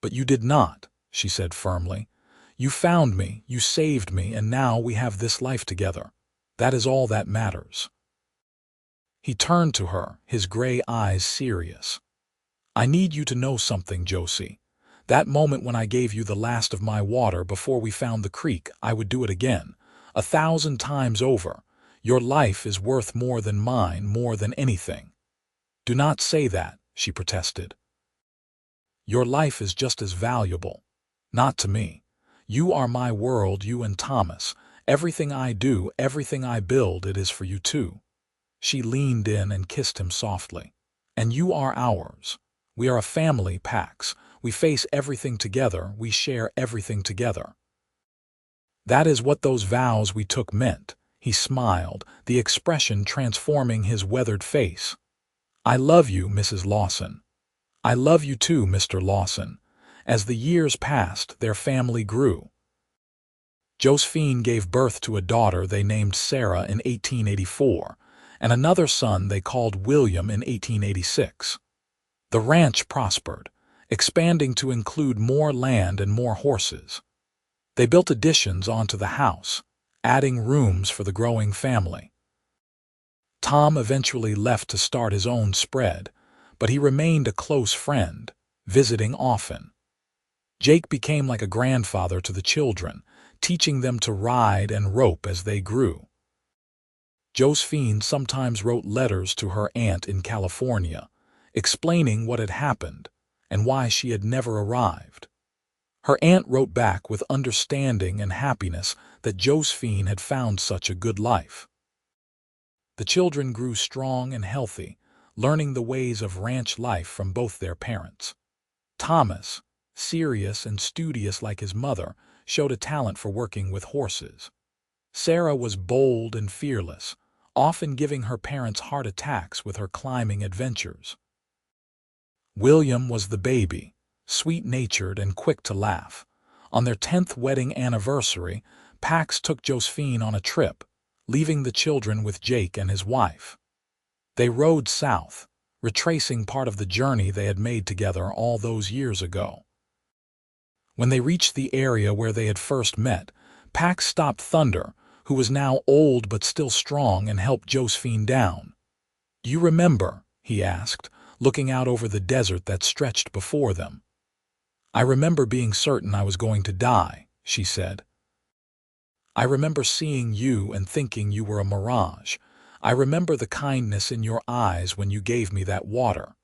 But you did not," she said firmly. "You found me, you saved me, and now we have this life together. That is all that matters." He turned to her, his gray eyes serious. "I need you to know something, Josie. That moment when I gave you the last of my water before we found the creek, I would do it again, 1,000 times over. Your life is worth more than mine, more than anything." "Do not say that," she protested. "Your life is just as valuable. Not to me. You are my world, you and Thomas. Everything I do, everything I build, it is for you too." She leaned in and kissed him softly. "And you are ours. We are a family, Pax. We face everything together, we share everything together." That is what those vows we took meant. He smiled, the expression transforming his weathered face. "I love you, Mrs. Lawson. I love you too, Mr. Lawson." As the years passed, their family grew. Josephine gave birth to a daughter they named Sarah in 1884, and another son they called William in 1886. The ranch prospered, expanding to include more land and more horses. They built additions onto the house, adding rooms for the growing family. Tom eventually left to start his own spread, but he remained a close friend, visiting often. Jake became like a grandfather to the children, teaching them to ride and rope as they grew. Josephine sometimes wrote letters to her aunt in California, explaining what had happened and why she had never arrived. Her aunt wrote back with understanding and happiness that Josephine had found such a good life. The children grew strong and healthy, learning the ways of ranch life from both their parents. Thomas, serious and studious like his mother, showed a talent for working with horses. Sarah was bold and fearless, often giving her parents heart attacks with her climbing adventures. William was the baby, sweet-natured and quick to laugh. On their 10th wedding anniversary, Pax took Josephine on a trip, leaving the children with Jake and his wife. They rode south, retracing part of the journey they had made together all those years ago. When they reached the area where they had first met, Pax stopped Thunder, who was now old but still strong, and helped Josephine down. "Do you remember?" he asked, looking out over the desert that stretched before them. "I remember being certain I was going to die," she said. "I remember seeing you and thinking you were a mirage. I remember the kindness in your eyes when you gave me that water.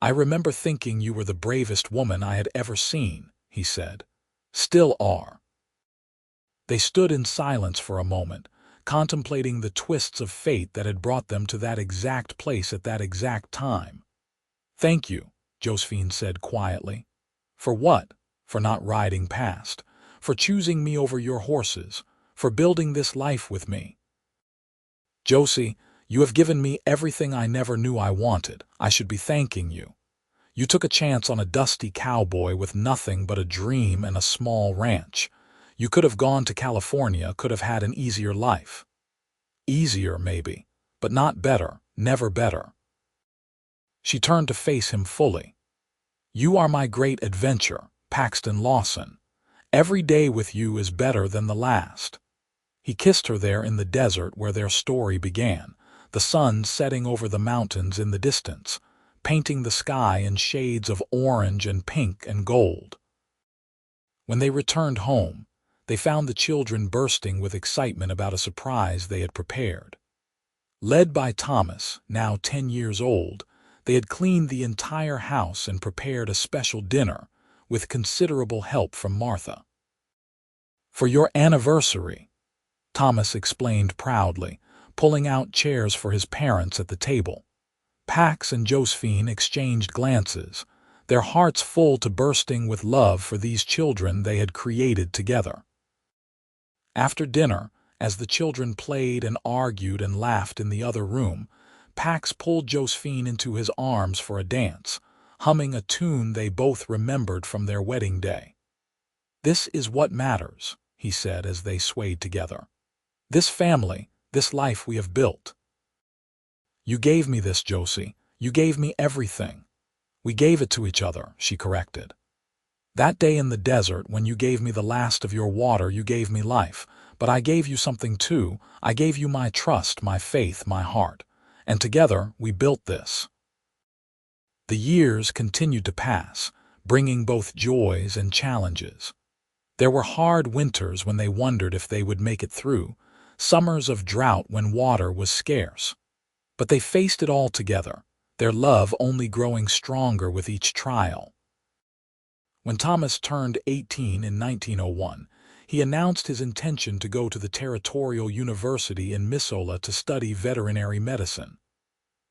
I remember thinking you were the bravest woman I had ever seen," he said. "Still are." They stood in silence for a moment, contemplating the twists of fate that had brought them to that exact place at that exact time. "Thank you," Josephine said quietly. "For what? For not riding past. For choosing me over your horses. For building this life with me. Josie, you have given me everything I never knew I wanted. I should be thanking you. You took a chance on a dusty cowboy with nothing but a dream and a small ranch. You could have gone to California, could have had an easier life. Easier, maybe, but not better, never better." She turned to face him fully. "You are my great adventure, Paxton Lawson. Every day with you is better than the last." He kissed her there in the desert where their story began, the sun setting over the mountains in the distance, painting the sky in shades of orange and pink and gold. When they returned home, they found the children bursting with excitement about a surprise they had prepared. Led by Thomas, now 10 years old, they had cleaned the entire house and prepared a special dinner, with considerable help from Martha. "For your anniversary," Thomas explained proudly, pulling out chairs for his parents at the table. Pax and Josephine exchanged glances, their hearts full to bursting with love for these children they had created together. After dinner, as the children played and argued and laughed in the other room, Pax pulled Josephine into his arms for a dance, humming a tune they both remembered from their wedding day. "This is what matters," he said as they swayed together. "This family, this life we have built. You gave me this, Josie. You gave me everything." "We gave it to each other," she corrected. "That day in the desert, when you gave me the last of your water, you gave me life. But I gave you something too. I gave you my trust, my faith, my heart. And together we built this." The years continued to pass, bringing both joys and challenges. There were hard winters when they wondered if they would make it through, summers of drought when water was scarce. But they faced it all together, their love only growing stronger with each trial. When Thomas turned 18 in 1901, he announced his intention to go to the Territorial University in Missoula to study veterinary medicine.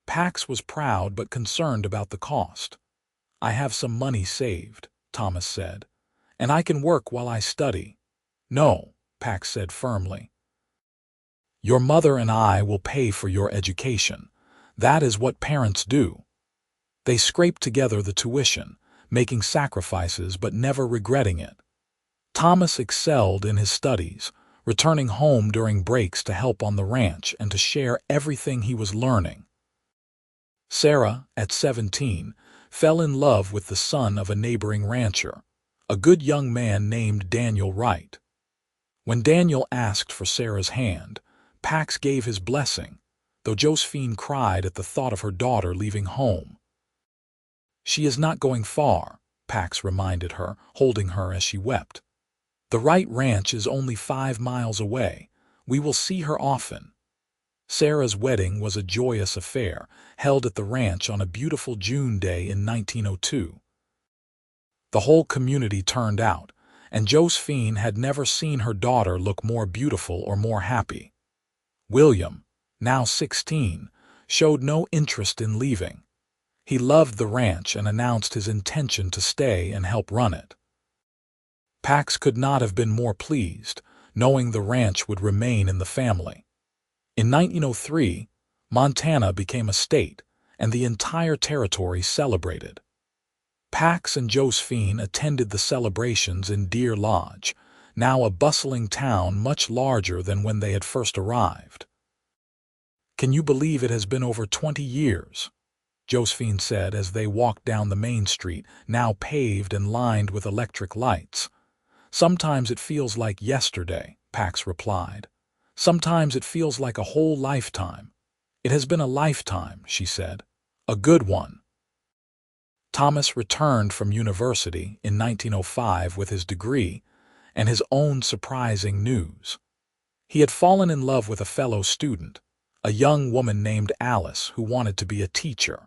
Pax was proud but concerned about the cost. "I have some money saved," Thomas said, "and I can work while I study." "No," Pax said firmly. "Your mother and I will pay for your education. That is what parents do." They scraped together the tuition, making sacrifices but never regretting it. Thomas excelled in his studies, returning home during breaks to help on the ranch and to share everything he was learning. Sarah, at 17, fell in love with the son of a neighboring rancher, a good young man named Daniel Wright. When Daniel asked for Sarah's hand, Pax gave his blessing, though Josephine cried at the thought of her daughter leaving home. "She is not going far," Pax reminded her, holding her as she wept. "The Wright Ranch is only 5 miles away. We will see her often." Sarah's wedding was a joyous affair, held at the ranch on a beautiful June day in 1902. The whole community turned out, and Josephine had never seen her daughter look more beautiful or more happy. William, now 16, showed no interest in leaving. He loved the ranch and announced his intention to stay and help run it. Pax could not have been more pleased, knowing the ranch would remain in the family. In 1903, Montana became a state, and the entire territory celebrated. Pax and Josephine attended the celebrations in Deer Lodge, now a bustling town much larger than when they had first arrived. "Can you believe it has been over 20 years?" Josephine said as they walked down the main street, now paved and lined with electric lights. "Sometimes it feels like yesterday," Pax replied. "Sometimes it feels like a whole lifetime." "It has been a lifetime," she said. "A good one." Thomas returned from university in 1905 with his degree and his own surprising news. He had fallen in love with a fellow student, a young woman named Alice who wanted to be a teacher.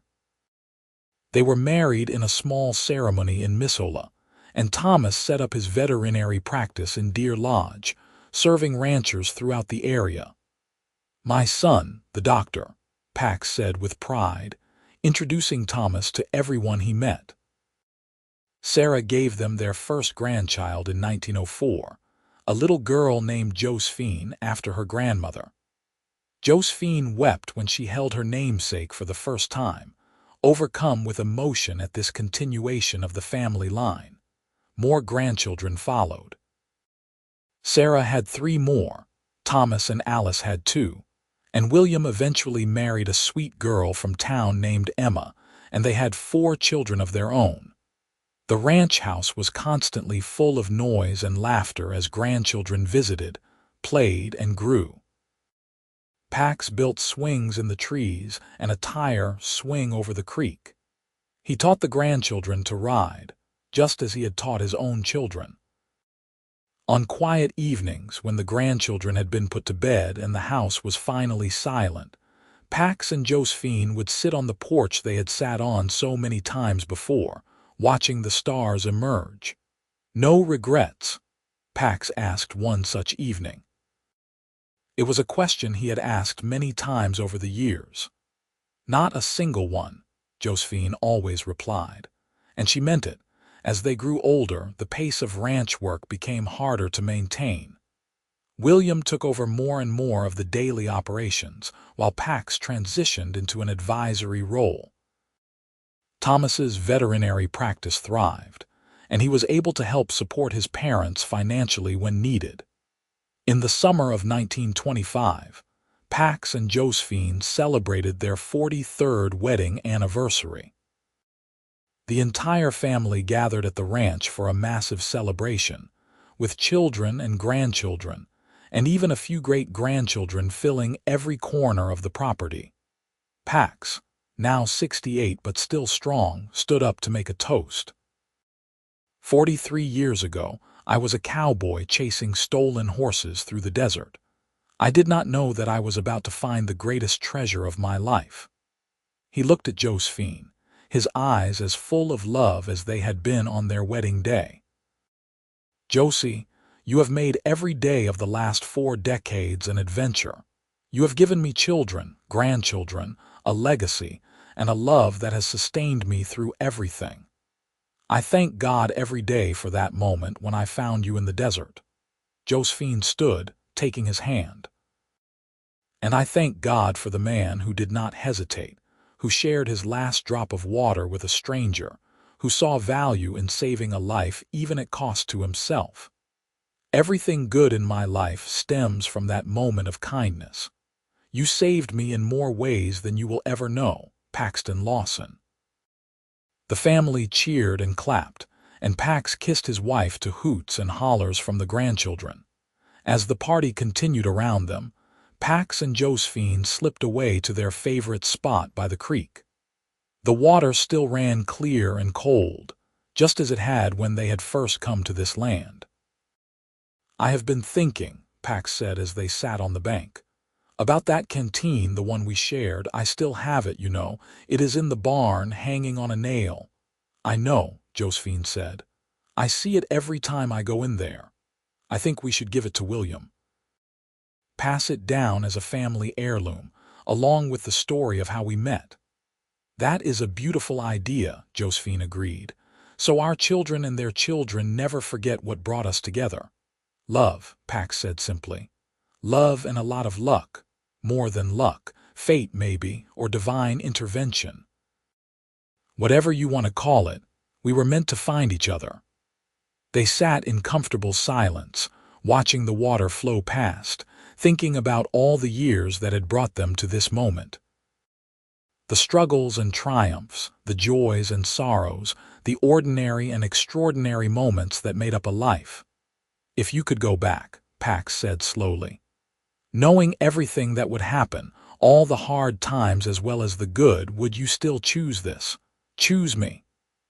They were married in a small ceremony in Missoula, and Thomas set up his veterinary practice in Deer Lodge, serving ranchers throughout the area. "My son, the doctor," Pax said with pride, introducing Thomas to everyone he met. Sarah gave them their first grandchild in 1904, a little girl named Josephine after her grandmother. Josephine wept when she held her namesake for the first time, overcome with emotion at this continuation of the family line. More grandchildren followed. Sarah had 3 more, Thomas and Alice had 2, and William eventually married a sweet girl from town named Emma, and they had 4 children of their own. The ranch house was constantly full of noise and laughter as grandchildren visited, played, and grew. Pax built swings in the trees and a tire swing over the creek. He taught the grandchildren to ride, just as he had taught his own children. On quiet evenings, when the grandchildren had been put to bed and the house was finally silent, Pax and Josephine would sit on the porch they had sat on so many times before, watching the stars emerge. "No regrets?" Pax asked one such evening. It was a question he had asked many times over the years. "Not a single one," Josephine always replied, and she meant it. As they grew older, the pace of ranch work became harder to maintain. William took over more and more of the daily operations, while Pax transitioned into an advisory role. Thomas's veterinary practice thrived, and he was able to help support his parents financially when needed. In the summer of 1925, Pax and Josephine celebrated their 43rd wedding anniversary. The entire family gathered at the ranch for a massive celebration, with children and grandchildren, and even a few great-grandchildren filling every corner of the property. Pax, now 68 but still strong, stood up to make a toast. 43 years ago, I was a cowboy chasing stolen horses through the desert. I did not know that I was about to find the greatest treasure of my life." He looked at Josephine, his eyes as full of love as they had been on their wedding day. "Josie, you have made every day of the last 4 decades an adventure. You have given me children, grandchildren, a legacy, and a love that has sustained me through everything. I thank God every day for that moment when I found you in the desert." Josephine stood, taking his hand. "And I thank God for the man who did not hesitate, who shared his last drop of water with a stranger, who saw value in saving a life even at cost to himself. Everything good in my life stems from that moment of kindness. You saved me in more ways than you will ever know." Paxton Lawson. The family cheered and clapped, and Pax kissed his wife to hoots and hollers from the grandchildren. As the party continued around them, Pax and Josephine slipped away to their favorite spot by the creek. The water still ran clear and cold, just as it had when they had first come to this land. "I have been thinking," Pax said as they sat on the bank, "about that canteen, the one we shared. I still have it, you know. It is in the barn, hanging on a nail." "I know," Josephine said. "I see it every time I go in there. I think we should give it to William. Pass it down as a family heirloom, along with the story of how we met." "That is a beautiful idea," Josephine agreed. "So our children and their children never forget what brought us together." "Love," Pax said simply. "Love and a lot of luck. More than luck, fate maybe, or divine intervention. Whatever you want to call it, we were meant to find each other." They sat in comfortable silence, watching the water flow past, thinking about all the years that had brought them to this moment. The struggles and triumphs, the joys and sorrows, the ordinary and extraordinary moments that made up a life. "If you could go back," Pax said slowly, "knowing everything that would happen, all the hard times as well as the good, would you still choose this? Choose me?"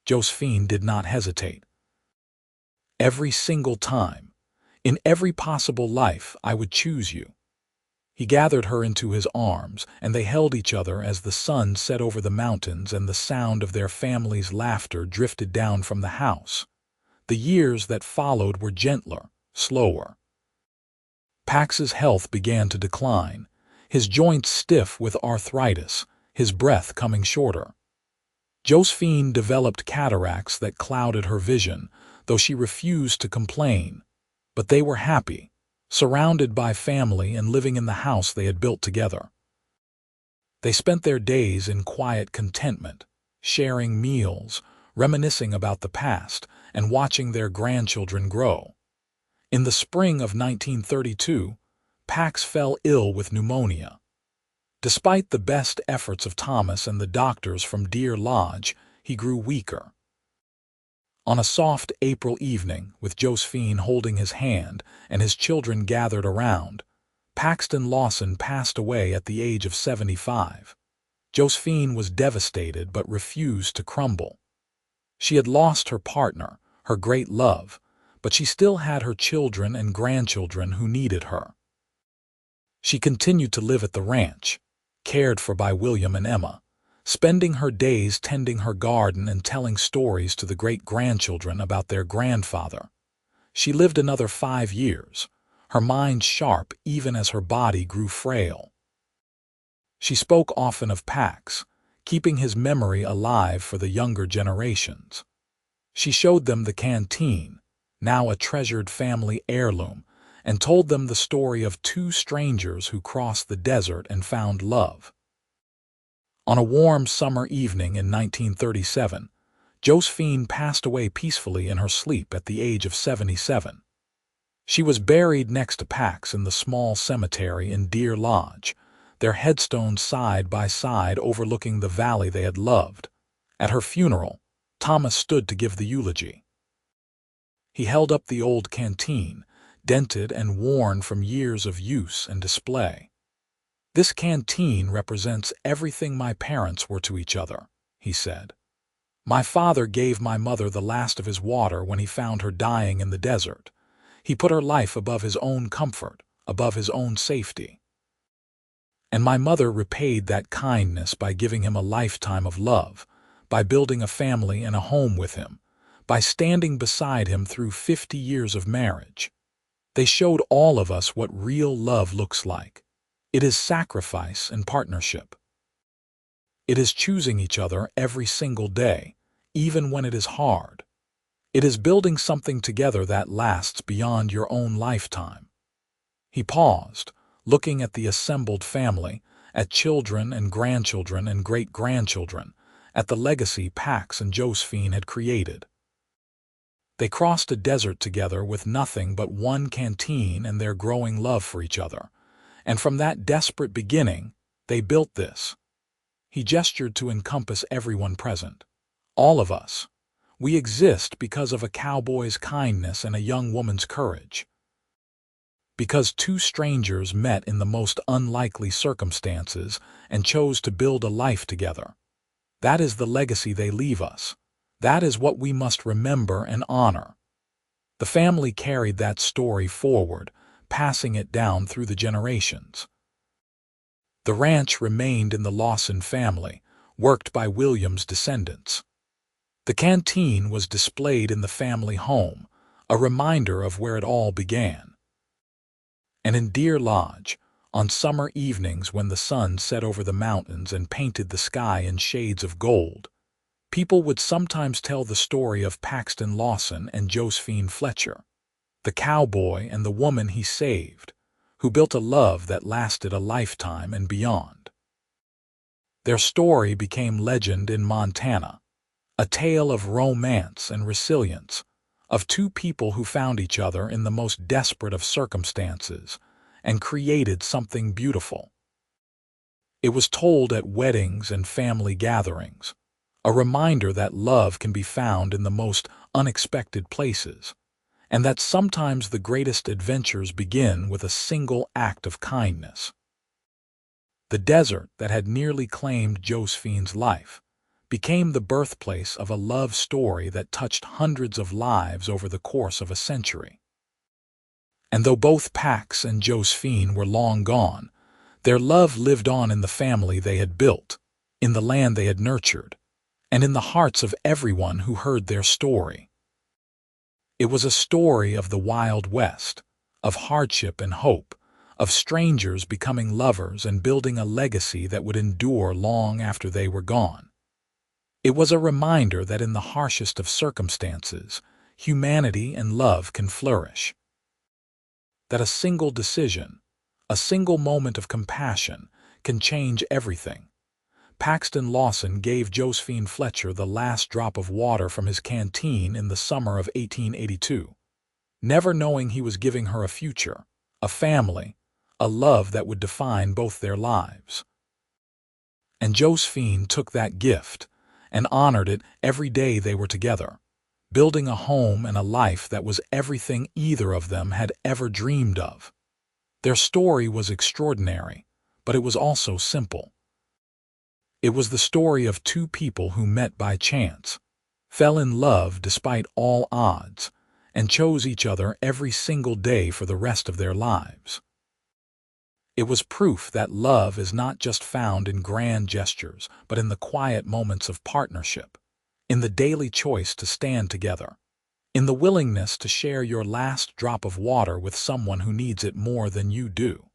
Josephine did not hesitate. "Every single time. In every possible life, I would choose you." He gathered her into his arms, and they held each other as the sun set over the mountains and the sound of their family's laughter drifted down from the house. The years that followed were gentler, slower. Pax's health began to decline, his joints stiff with arthritis, his breath coming shorter. Josephine developed cataracts that clouded her vision, though she refused to complain. But they were happy, surrounded by family and living in the house they had built together. They spent their days in quiet contentment, sharing meals, reminiscing about the past, and watching their grandchildren grow. In the spring of 1932, Pax fell ill with pneumonia. Despite the best efforts of Thomas and the doctors from Deer Lodge, he grew weaker. On a soft April evening, with Josephine holding his hand and his children gathered around, Paxton Lawson passed away at the age of 75. Josephine was devastated but refused to crumble. She had lost her partner, her great love, but she still had her children and grandchildren who needed her. She continued to live at the ranch, cared for by William and Emma, spending her days tending her garden and telling stories to the great-grandchildren about their grandfather. She lived another 5 years, her mind sharp even as her body grew frail. She spoke often of Pax, keeping his memory alive for the younger generations. She showed them the canteen, now a treasured family heirloom, and told them the story of 2 strangers who crossed the desert and found love. On a warm summer evening in 1937, Josephine passed away peacefully in her sleep at the age of 77. She was buried next to Pax in the small cemetery in Deer Lodge, their headstones side by side overlooking the valley they had loved. At her funeral, Thomas stood to give the eulogy. He held up the old canteen, dented and worn from years of use and display. "This canteen represents everything my parents were to each other," he said. "My father gave my mother the last of his water when he found her dying in the desert. He put her life above his own comfort, above his own safety. And my mother repaid that kindness by giving him a lifetime of love, by building a family and a home with him, by standing beside him through 50 years of marriage. They showed all of us what real love looks like. It is sacrifice and partnership. It is choosing each other every single day, even when it is hard. It is building something together that lasts beyond your own lifetime. He paused, looking at the assembled family, at children and grandchildren and great-grandchildren, at the legacy Pax and Josephine had created. They crossed a desert together with nothing but one canteen and their growing love for each other, and from that desperate beginning, they built this. He gestured to encompass everyone present. All of us. We exist because of a cowboy's kindness and a young woman's courage. Because two strangers met in the most unlikely circumstances and chose to build a life together. That is the legacy they leave us. That is what we must remember and honor. The family carried that story forward, passing it down through the generations. The ranch remained in the Lawson family, worked by William's descendants. The canteen was displayed in the family home, a reminder of where it all began. And in Deer Lodge, on summer evenings when the sun set over the mountains and painted the sky in shades of gold, people would sometimes tell the story of Paxton Lawson and Josephine Fletcher, the cowboy and the woman he saved, who built a love that lasted a lifetime and beyond. Their story became legend in Montana, a tale of romance and resilience, of two people who found each other in the most desperate of circumstances and created something beautiful. It was told at weddings and family gatherings, a reminder that love can be found in the most unexpected places, and that sometimes the greatest adventures begin with a single act of kindness. The desert that had nearly claimed Josephine's life became the birthplace of a love story that touched hundreds of lives over the course of a century. And though both Pax and Josephine were long gone, their love lived on in the family they had built, in the land they had nurtured, and in the hearts of everyone who heard their story. It was a story of the Wild West, of hardship and hope, of strangers becoming lovers and building a legacy that would endure long after they were gone. It was a reminder that in the harshest of circumstances, humanity and love can flourish. That a single decision, a single moment of compassion, can change everything. Paxton Lawson gave Josephine Fletcher the last drop of water from his canteen in the summer of 1882, never knowing he was giving her a future, a family, a love that would define both their lives. And Josephine took that gift and honored it every day they were together, building a home and a life that was everything either of them had ever dreamed of. Their story was extraordinary, but it was also simple. It was the story of two people who met by chance, fell in love despite all odds, and chose each other every single day for the rest of their lives. It was proof that love is not just found in grand gestures, but in the quiet moments of partnership, in the daily choice to stand together, in the willingness to share your last drop of water with someone who needs it more than you do.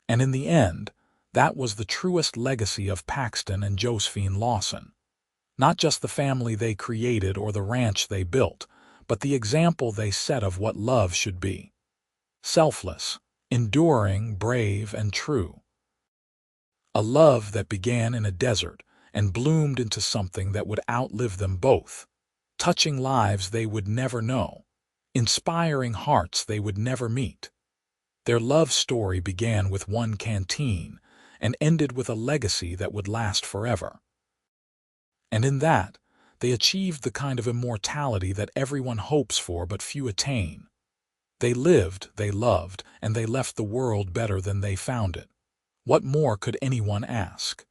And in the end, that was the truest legacy of Paxton and Josephine Lawson. Not just the family they created or the ranch they built, but the example they set of what love should be. Selfless, enduring, brave, and true. A love that began in a desert and bloomed into something that would outlive them both, touching lives they would never know, inspiring hearts they would never meet. Their love story began with one canteen and ended with a legacy that would last forever. And in that, they achieved the kind of immortality that everyone hopes for but few attain. They lived, they loved, and they left the world better than they found it. What more could anyone ask?